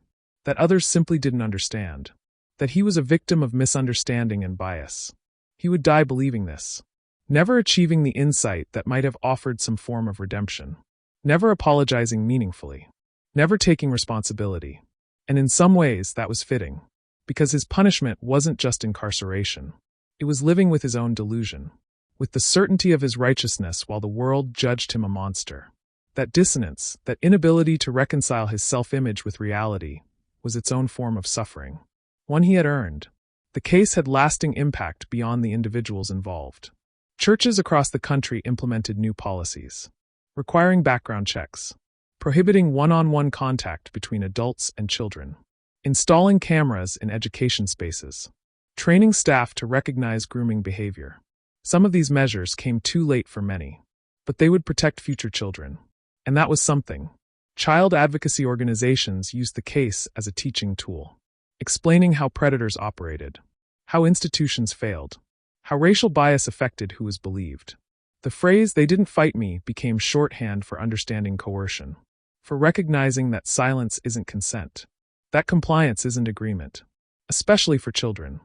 that others simply didn't understand, that he was a victim of misunderstanding and bias. He would die believing this, never achieving the insight that might have offered some form of redemption, never apologizing meaningfully, never taking responsibility. And in some ways, that was fitting, because his punishment wasn't just incarceration. It was living with his own delusion, with the certainty of his righteousness while the world judged him a monster. That dissonance, that inability to reconcile his self-image with reality, was its own form of suffering, one he had earned. The case had lasting impact beyond the individuals involved. Churches across the country implemented new policies, requiring background checks, prohibiting one-on-one contact between adults and children, installing cameras in education spaces, training staff to recognize grooming behavior. Some of these measures came too late for many, but they would protect future children. And that was something. Child advocacy organizations used the case as a teaching tool, explaining how predators operated, how institutions failed, how racial bias affected who was believed. The phrase "they didn't fight me" became shorthand for understanding coercion, for recognizing that silence isn't consent, that compliance isn't agreement, especially for children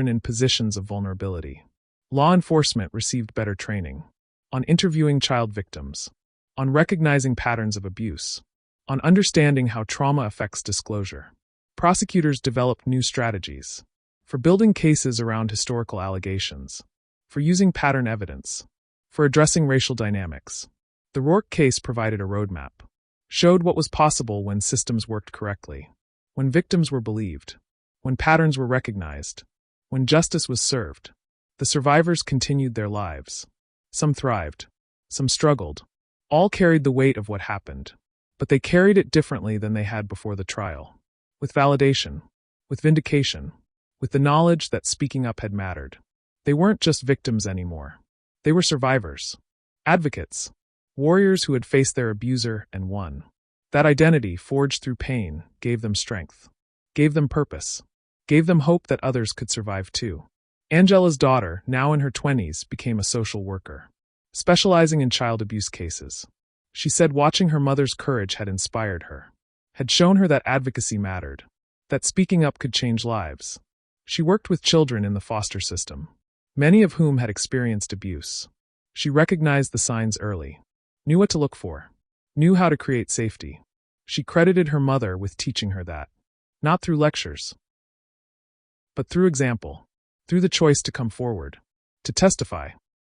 in positions of vulnerability. Law enforcement received better training on interviewing child victims, on recognizing patterns of abuse, on understanding how trauma affects disclosure. Prosecutors developed new strategies, for building cases around historical allegations, for using pattern evidence, for addressing racial dynamics. The Rourke case provided a roadmap, showed what was possible when systems worked correctly, when victims were believed, when patterns were recognized, when justice was served. The survivors continued their lives. Some thrived, some struggled. All carried the weight of what happened, but they carried it differently than they had before the trial. With validation, with vindication, with the knowledge that speaking up had mattered. They weren't just victims anymore. They were survivors, advocates, warriors who had faced their abuser and won. That identity, forged through pain, gave them strength, gave them purpose, gave them hope that others could survive too. Angela's daughter, now in her 20s, became a social worker, specializing in child abuse cases. She said watching her mother's courage had inspired her, had shown her that advocacy mattered, that speaking up could change lives. She worked with children in the foster system, many of whom had experienced abuse. She recognized the signs early, knew what to look for, knew how to create safety. She credited her mother with teaching her that, not through lectures, but through example. Through the choice to come forward, to testify,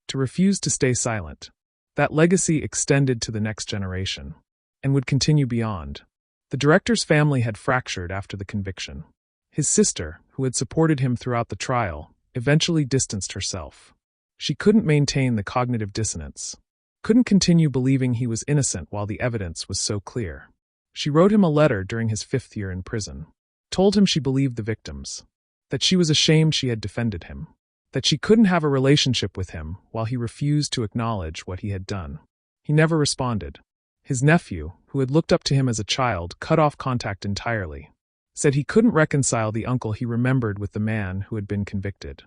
to refuse to stay silent. That legacy extended to the next generation, and would continue beyond. The director's family had fractured after the conviction. His sister, who had supported him throughout the trial, eventually distanced herself. She couldn't maintain the cognitive dissonance, couldn't continue believing he was innocent while the evidence was so clear. She wrote him a letter during his 5th year in prison, told him she believed the victims, that she was ashamed she had defended him, that she couldn't have a relationship with him while he refused to acknowledge what he had done. He never responded. His nephew, who had looked up to him as a child, cut off contact entirely, said he couldn't reconcile the uncle he remembered with the man who had been convicted.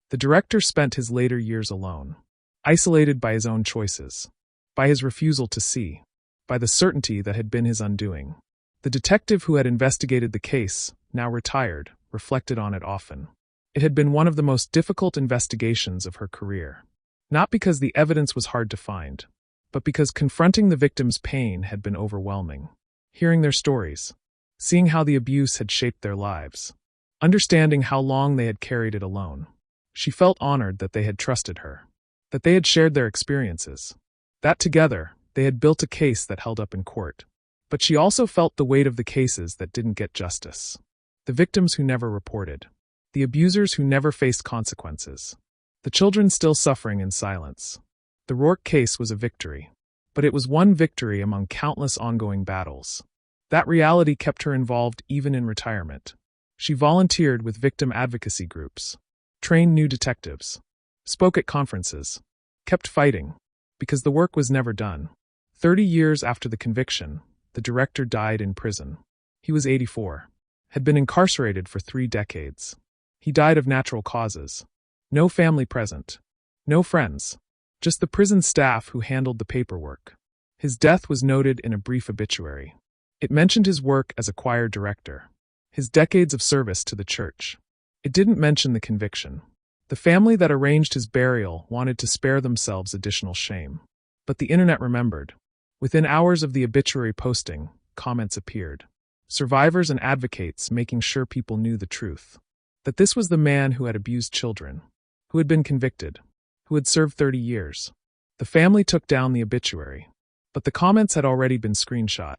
The director spent his later years alone, isolated by his own choices, by his refusal to see, by the certainty that had been his undoing. The detective who had investigated the case, now retired, reflected on it often. It had been one of the most difficult investigations of her career. Not because the evidence was hard to find, but because confronting the victims' pain had been overwhelming. Hearing their stories, seeing how the abuse had shaped their lives, understanding how long they had carried it alone. She felt honored that they had trusted her, that they had shared their experiences, that together they had built a case that held up in court. But she also felt the weight of the cases that didn't get justice. The victims who never reported, the abusers who never faced consequences, the children still suffering in silence. The Rourke case was a victory, but it was one victory among countless ongoing battles. That reality kept her involved even in retirement. She volunteered with victim advocacy groups, trained new detectives, spoke at conferences, kept fighting, because the work was never done. 30 years after the conviction, the director died in prison. He was 84. Had been incarcerated for 3 decades. He died of natural causes. No family present. No friends. Just the prison staff who handled the paperwork. His death was noted in a brief obituary. It mentioned his work as a choir director, his decades of service to the church. It didn't mention the conviction. The family that arranged his burial wanted to spare themselves additional shame. But the internet remembered. Within hours of the obituary posting, comments appeared. Survivors and advocates making sure people knew the truth. That this was the man who had abused children, who had been convicted, who had served 30 years. The family took down the obituary, but the comments had already been screenshot,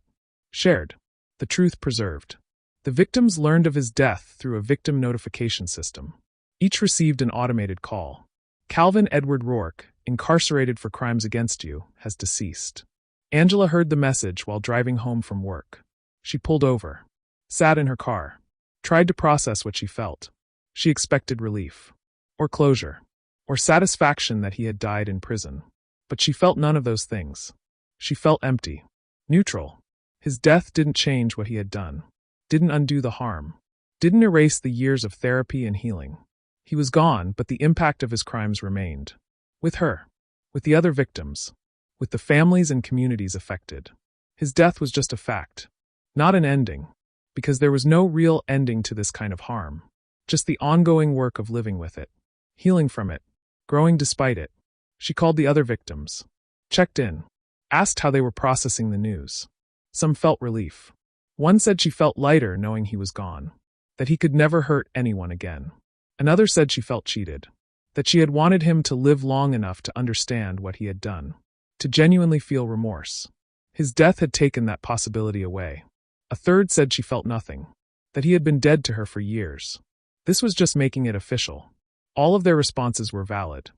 shared, the truth preserved. The victims learned of his death through a victim notification system. Each received an automated call. Calvin Edward Rourke, incarcerated for crimes against you, has deceased. Angela heard the message while driving home from work. She pulled over, sat in her car, tried to process what she felt. She expected relief, or closure, or satisfaction that he had died in prison. But she felt none of those things. She felt empty, neutral. His death didn't change what he had done, didn't undo the harm, didn't erase the years of therapy and healing. He was gone, but the impact of his crimes remained. With her, with the other victims, with the families and communities affected. His death was just a fact, not an ending, because there was no real ending to this kind of harm, just the ongoing work of living with it, healing from it, growing despite it. She called the other victims, checked in, asked how they were processing the news. Some felt relief. One said she felt lighter knowing he was gone, that he could never hurt anyone again. Another said she felt cheated, that she had wanted him to live long enough to understand what he had done, to genuinely feel remorse. His death had taken that possibility away. A third said she felt nothing, that he had been dead to her for years. This was just making it official. All of their responses were valid.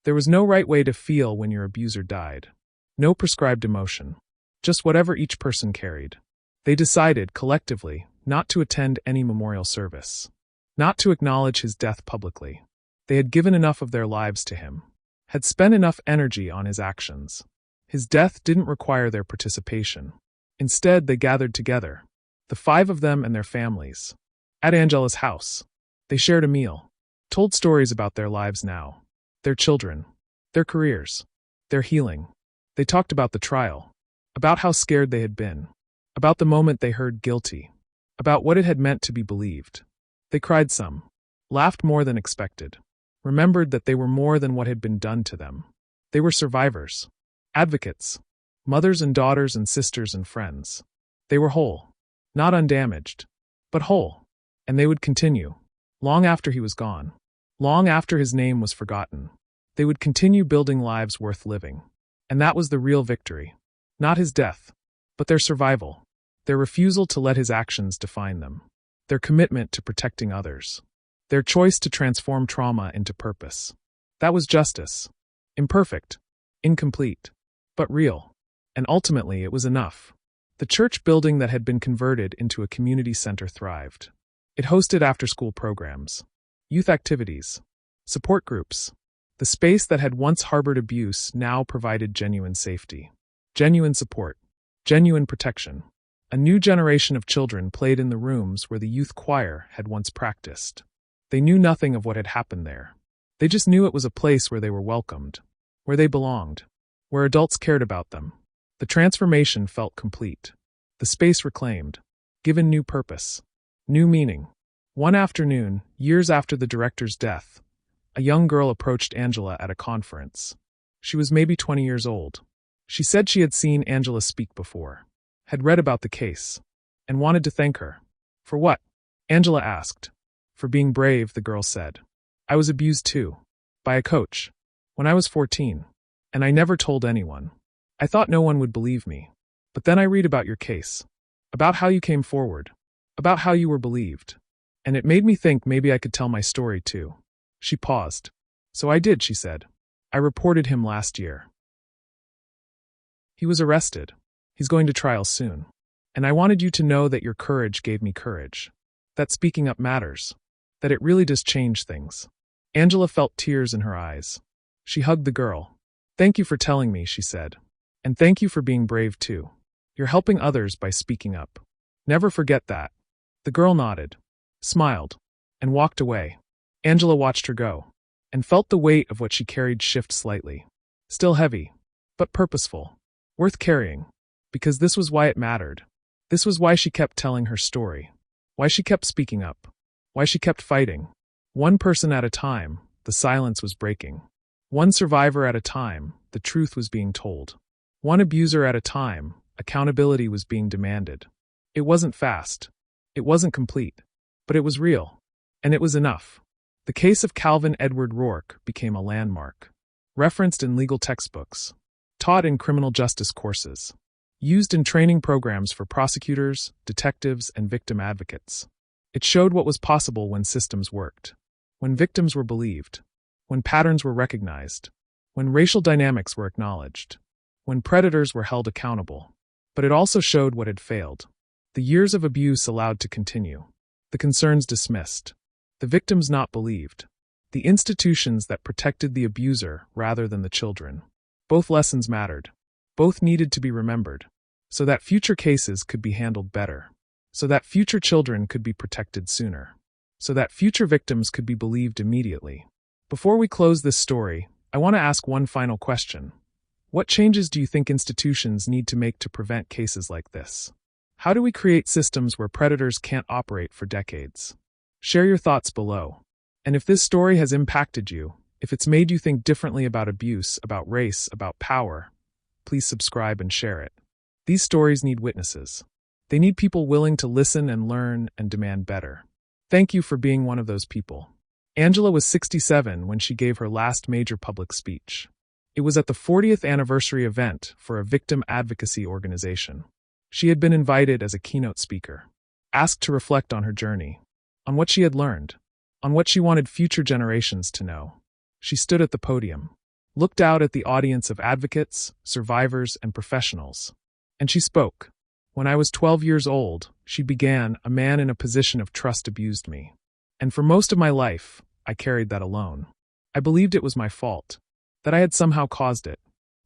There was no right way to feel when your abuser died. No prescribed emotion. Just whatever each person carried. They decided, collectively, not to attend any memorial service. Not to acknowledge his death publicly. They had given enough of their lives to him. Had spent enough energy on his actions. His death didn't require their participation. Instead, they gathered together. The 5 of them and their families. At Angela's house. They shared a meal. Told stories about their lives now. Their children. Their careers. Their healing. They talked about the trial. About how scared they had been. About the moment they heard guilty. About what it had meant to be believed. They cried some. Laughed more than expected. Remembered that they were more than what had been done to them. They were survivors. Advocates. Mothers and daughters and sisters and friends. They were whole. Not undamaged. But whole. And they would continue. Long after he was gone. Long after his name was forgotten. They would continue building lives worth living. And that was the real victory. Not his death. But their survival. Their refusal to let his actions define them. Their commitment to protecting others. Their choice to transform trauma into purpose. That was justice. Imperfect. Incomplete. But real. And ultimately it was enough. The church building that had been converted into a community center thrived. It hosted after-school programs. Youth activities. Support groups. The space that had once harbored abuse now provided genuine safety. Genuine support. Genuine protection. A new generation of children played in the rooms where the youth choir had once practiced. They knew nothing of what had happened there. They just knew it was a place where they were welcomed, where they belonged, where adults cared about them. The transformation felt complete. The space reclaimed, given new purpose, new meaning. One afternoon, years after the director's death, a young girl approached Angela at a conference. She was maybe 20 years old. She said she had seen Angela speak before, had read about the case, and wanted to thank her. For what? Angela asked. For being brave, the girl said. I was abused too. By a coach. When I was 14. And I never told anyone. I thought no one would believe me. But then I read about your case. About how you came forward. About how you were believed. And it made me think maybe I could tell my story too. She paused. So I did, she said. I reported him last year. He was arrested. He's going to trial soon. And I wanted you to know that your courage gave me courage. That speaking up matters. That it really does change things. Angela felt tears in her eyes. She hugged the girl. Thank you for telling me, she said. And thank you for being brave too. You're helping others by speaking up. Never forget that. The girl nodded, smiled, and walked away. Angela watched her go, and felt the weight of what she carried shift slightly. Still heavy, but purposeful. Worth carrying. Because this was why it mattered. This was why she kept telling her story. Why she kept speaking up. Why she kept fighting. One person at a time, the silence was breaking. One survivor at a time, the truth was being told. One abuser at a time, accountability was being demanded. It wasn't fast. It wasn't complete. But it was real. And it was enough. The case of Calvin Edward Rourke became a landmark. Referenced in legal textbooks. Taught in criminal justice courses. Used in training programs for prosecutors, detectives, and victim advocates. It showed what was possible when systems worked. When victims were believed. When patterns were recognized. When racial dynamics were acknowledged. When predators were held accountable. But it also showed what had failed. The years of abuse allowed to continue. The concerns dismissed. The victims not believed. The institutions that protected the abuser rather than the children. Both lessons mattered. Both needed to be remembered. So that future cases could be handled better. So that future children could be protected sooner. So that future victims could be believed immediately. Before we close this story, I want to ask one final question. What changes do you think institutions need to make to prevent cases like this? How do we create systems where predators can't operate for decades? Share your thoughts below. And if this story has impacted you, if it's made you think differently about abuse, about race, about power, please subscribe and share it. These stories need witnesses. They need people willing to listen and learn and demand better. Thank you for being one of those people. Angela was 67 when she gave her last major public speech. It was at the 40th anniversary event for a victim advocacy organization. She had been invited as a keynote speaker, asked to reflect on her journey, on what she had learned, on what she wanted future generations to know. She stood at the podium, looked out at the audience of advocates, survivors, and professionals, and she spoke. When I was 12 years old, she began, a man in a position of trust abused me. And for most of my life, I carried that alone. I believed it was my fault, that I had somehow caused it,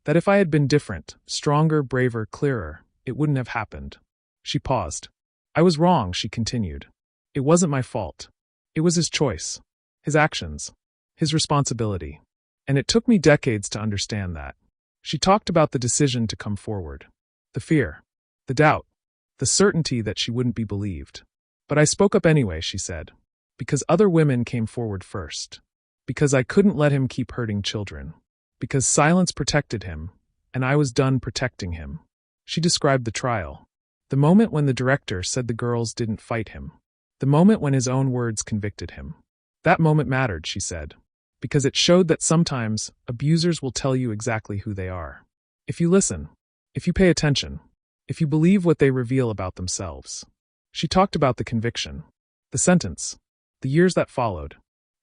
that if I had been different, stronger, braver, clearer, it wouldn't have happened. She paused. I was wrong, she continued. It wasn't my fault. It was his choice, his actions, his responsibility. And it took me decades to understand that. She talked about the decision to come forward, the fear, the doubt, the certainty that she wouldn't be believed. But I spoke up anyway, she said, because other women came forward first, because I couldn't let him keep hurting children, because silence protected him, and I was done protecting him. She described the trial, the moment when the director said the girls didn't fight him, the moment when his own words convicted him. That moment mattered, she said, because it showed that sometimes abusers will tell you exactly who they are. If you listen, if you pay attention, if you believe what they reveal about themselves. She talked about the conviction, the sentence, the years that followed.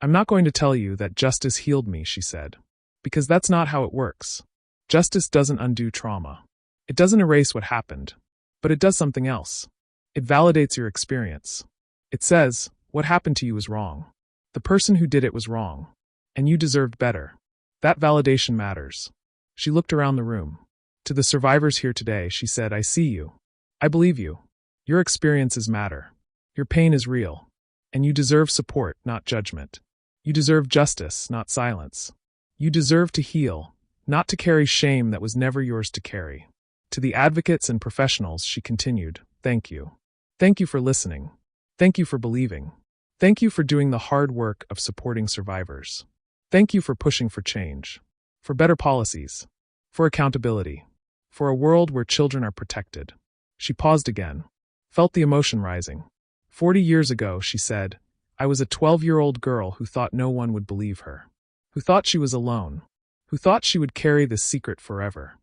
I'm not going to tell you that justice healed me, she said, because that's not how it works. Justice doesn't undo trauma. It doesn't erase what happened, but it does something else. It validates your experience. It says, what happened to you was wrong. The person who did it was wrong, and you deserved better. That validation matters. She looked around the room. To the survivors here today, she said, I see you. I believe you. Your experiences matter. Your pain is real. And you deserve support, not judgment. You deserve justice, not silence. You deserve to heal, not to carry shame that was never yours to carry. To the advocates and professionals, she continued, thank you. Thank you for listening. Thank you for believing. Thank you for doing the hard work of supporting survivors. Thank you for pushing for change, for better policies, for accountability, for a world where children are protected. She paused again, felt the emotion rising. 40 years ago, she said, I was a 12-year-old girl who thought no one would believe her, who thought she was alone, who thought she would carry this secret forever.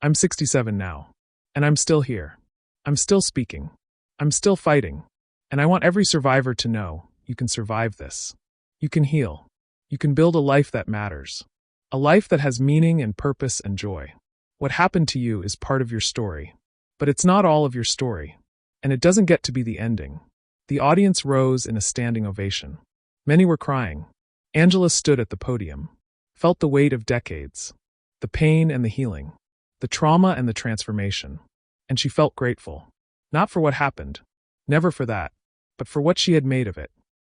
I'm 67 now, and I'm still here. I'm still speaking. I'm still fighting. And I want every survivor to know, you can survive this. You can heal. You can build a life that matters. A life that has meaning and purpose and joy. What happened to you is part of your story. But it's not all of your story. And it doesn't get to be the ending. The audience rose in a standing ovation. Many were crying. Angela stood at the podium, felt the weight of decades, the pain and the healing, the trauma and the transformation. And she felt grateful. Not for what happened. Never for that. But for what she had made of it.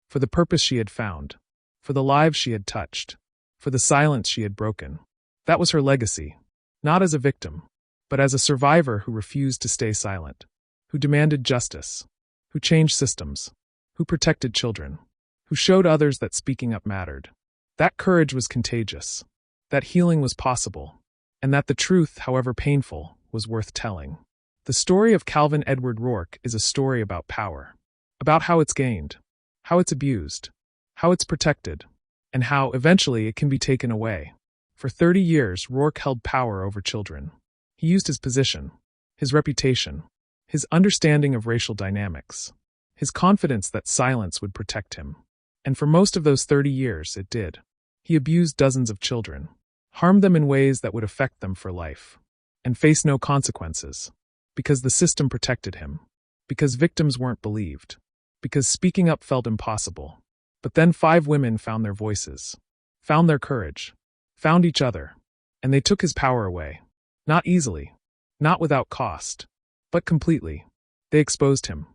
For the purpose she had found. For the lives she had touched. For the silence she had broken. That was her legacy. Not as a victim, but as a survivor who refused to stay silent. Who demanded justice. Who changed systems. Who protected children. Who showed others that speaking up mattered. That courage was contagious. That healing was possible. And that the truth, however painful, was worth telling. The story of Calvin Edward Rourke is a story about power. About how it's gained. How it's abused. How it's protected. And how, eventually, it can be taken away. For 30 years, Rourke held power over children. He used his position, his reputation, his understanding of racial dynamics, his confidence that silence would protect him. And for most of those 30 years, it did. He abused dozens of children, harmed them in ways that would affect them for life, and faced no consequences. Because the system protected him. Because victims weren't believed. Because speaking up felt impossible. But then 5 women found their voices, found their courage, found each other, and they took his power away. Not easily, not without cost, but completely. They exposed him,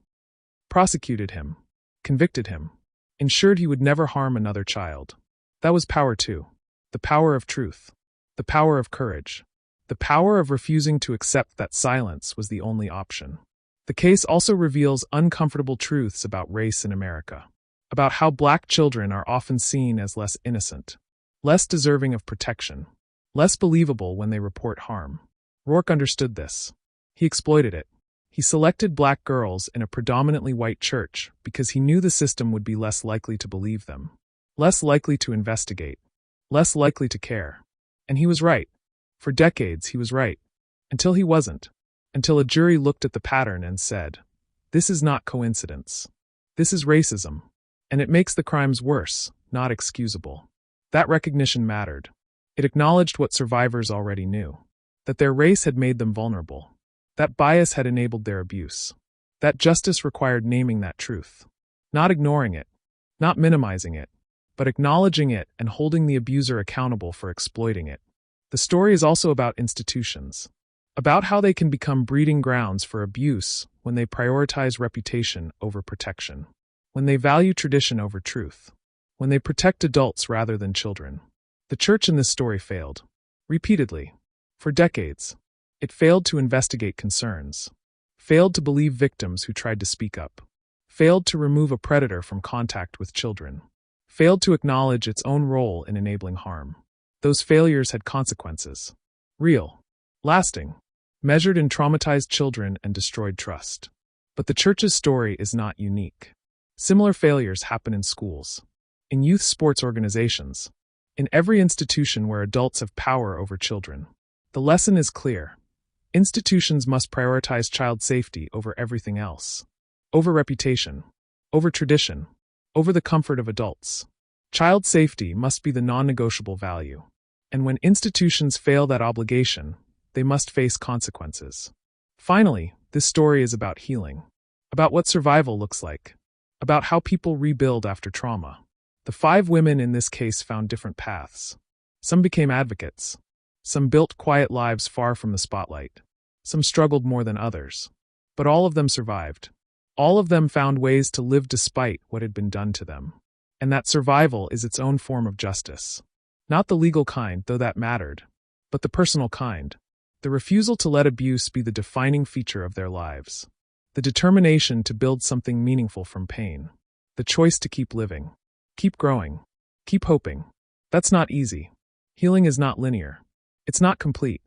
prosecuted him, convicted him, ensured he would never harm another child. That was power too. The power of truth, the power of courage, the power of refusing to accept that silence was the only option. The case also reveals uncomfortable truths about race in America. About how Black children are often seen as less innocent, less deserving of protection, less believable when they report harm. Rourke understood this. He exploited it. He selected Black girls in a predominantly white church because he knew the system would be less likely to believe them, less likely to investigate, less likely to care. And he was right. For decades, he was right. Until he wasn't. Until a jury looked at the pattern and said, "This is not coincidence. This is racism. And it makes the crimes worse, not excusable." That recognition mattered. It acknowledged what survivors already knew. That their race had made them vulnerable. That bias had enabled their abuse. That justice required naming that truth. Not ignoring it. Not minimizing it. But acknowledging it and holding the abuser accountable for exploiting it. The story is also about institutions. About how they can become breeding grounds for abuse when they prioritize reputation over protection. When they value tradition over truth. When they protect adults rather than children. The church in this story failed. Repeatedly. For decades. It failed to investigate concerns. Failed to believe victims who tried to speak up. Failed to remove a predator from contact with children. Failed to acknowledge its own role in enabling harm. Those failures had consequences. Real. Lasting. Measured in traumatized children and destroyed trust. But the church's story is not unique. Similar failures happen in schools. In youth sports organizations. In every institution where adults have power over children. The lesson is clear. Institutions must prioritize child safety over everything else. Over reputation. Over tradition. Over the comfort of adults. Child safety must be the non-negotiable value. And when institutions fail that obligation, they must face consequences. Finally, this story is about healing. About what survival looks like. About how people rebuild after trauma. The 5 women in this case found different paths. Some became advocates. Some built quiet lives far from the spotlight. Some struggled more than others. But all of them survived. All of them found ways to live despite what had been done to them. And that survival is its own form of justice. Not the legal kind, though that mattered, but the personal kind. The refusal to let abuse be the defining feature of their lives. The determination to build something meaningful from pain. The choice to keep living. Keep growing. Keep hoping. That's not easy. Healing is not linear. It's not complete.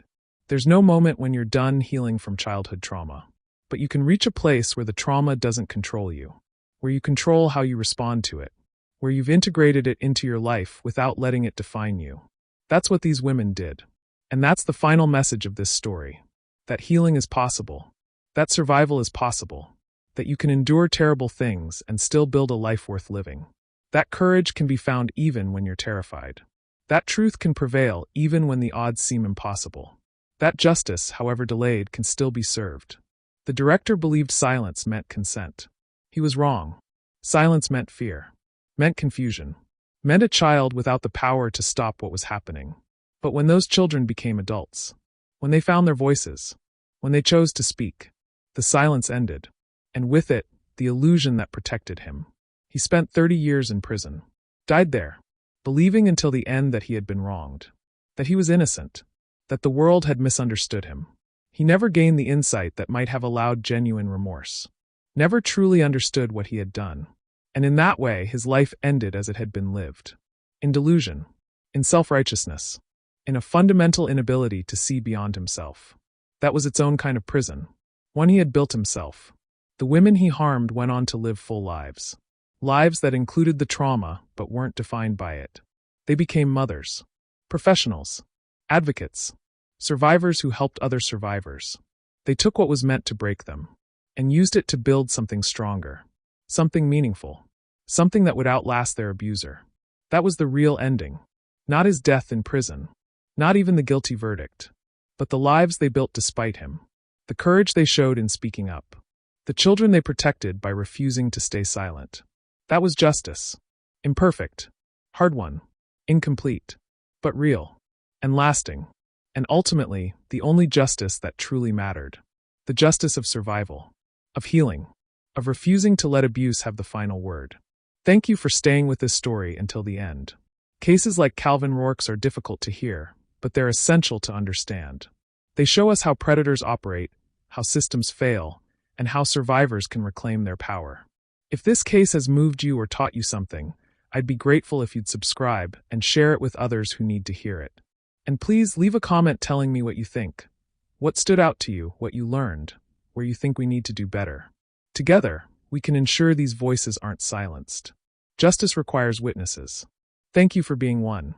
There's no moment when you're done healing from childhood trauma. But you can reach a place where the trauma doesn't control you. Where you control how you respond to it. Where you've integrated it into your life without letting it define you. That's what these women did. And that's the final message of this story. That healing is possible. That survival is possible. That you can endure terrible things and still build a life worth living. That courage can be found even when you're terrified. That truth can prevail even when the odds seem impossible. That justice, however delayed, can still be served. The director believed silence meant consent. He was wrong. Silence meant fear. Meant confusion. Meant a child without the power to stop what was happening. But when those children became adults, when they found their voices, when they chose to speak, the silence ended. And with it, the illusion that protected him. He spent 30 years in prison. Died there, believing until the end that he had been wronged. That he was innocent. That the world had misunderstood him. He never gained the insight that might have allowed genuine remorse. Never truly understood what he had done. And in that way, his life ended as it had been lived. In delusion. In self-righteousness. In a fundamental inability to see beyond himself. That was its own kind of prison. One he had built himself. The women he harmed went on to live full lives. Lives that included the trauma but weren't defined by it. They became mothers. Professionals. Advocates. Survivors who helped other survivors. They took what was meant to break them. And used it to build something stronger. Something meaningful. Something that would outlast their abuser. That was the real ending. Not his death in prison. Not even the guilty verdict. But the lives they built despite him. The courage they showed in speaking up. The children they protected by refusing to stay silent. That was justice. Imperfect. Hard-won. Incomplete. But real. And lasting. And ultimately, the only justice that truly mattered. The justice of survival. Of healing. Of refusing to let abuse have the final word. Thank you for staying with this story until the end. Cases like Calvin Rourke's are difficult to hear, but they're essential to understand. They show us how predators operate, how systems fail, and how survivors can reclaim their power. If this case has moved you or taught you something, I'd be grateful if you'd subscribe and share it with others who need to hear it. And please leave a comment telling me what you think. What stood out to you, what you learned, where you think we need to do better. Together, we can ensure these voices aren't silenced. Justice requires witnesses. Thank you for being one.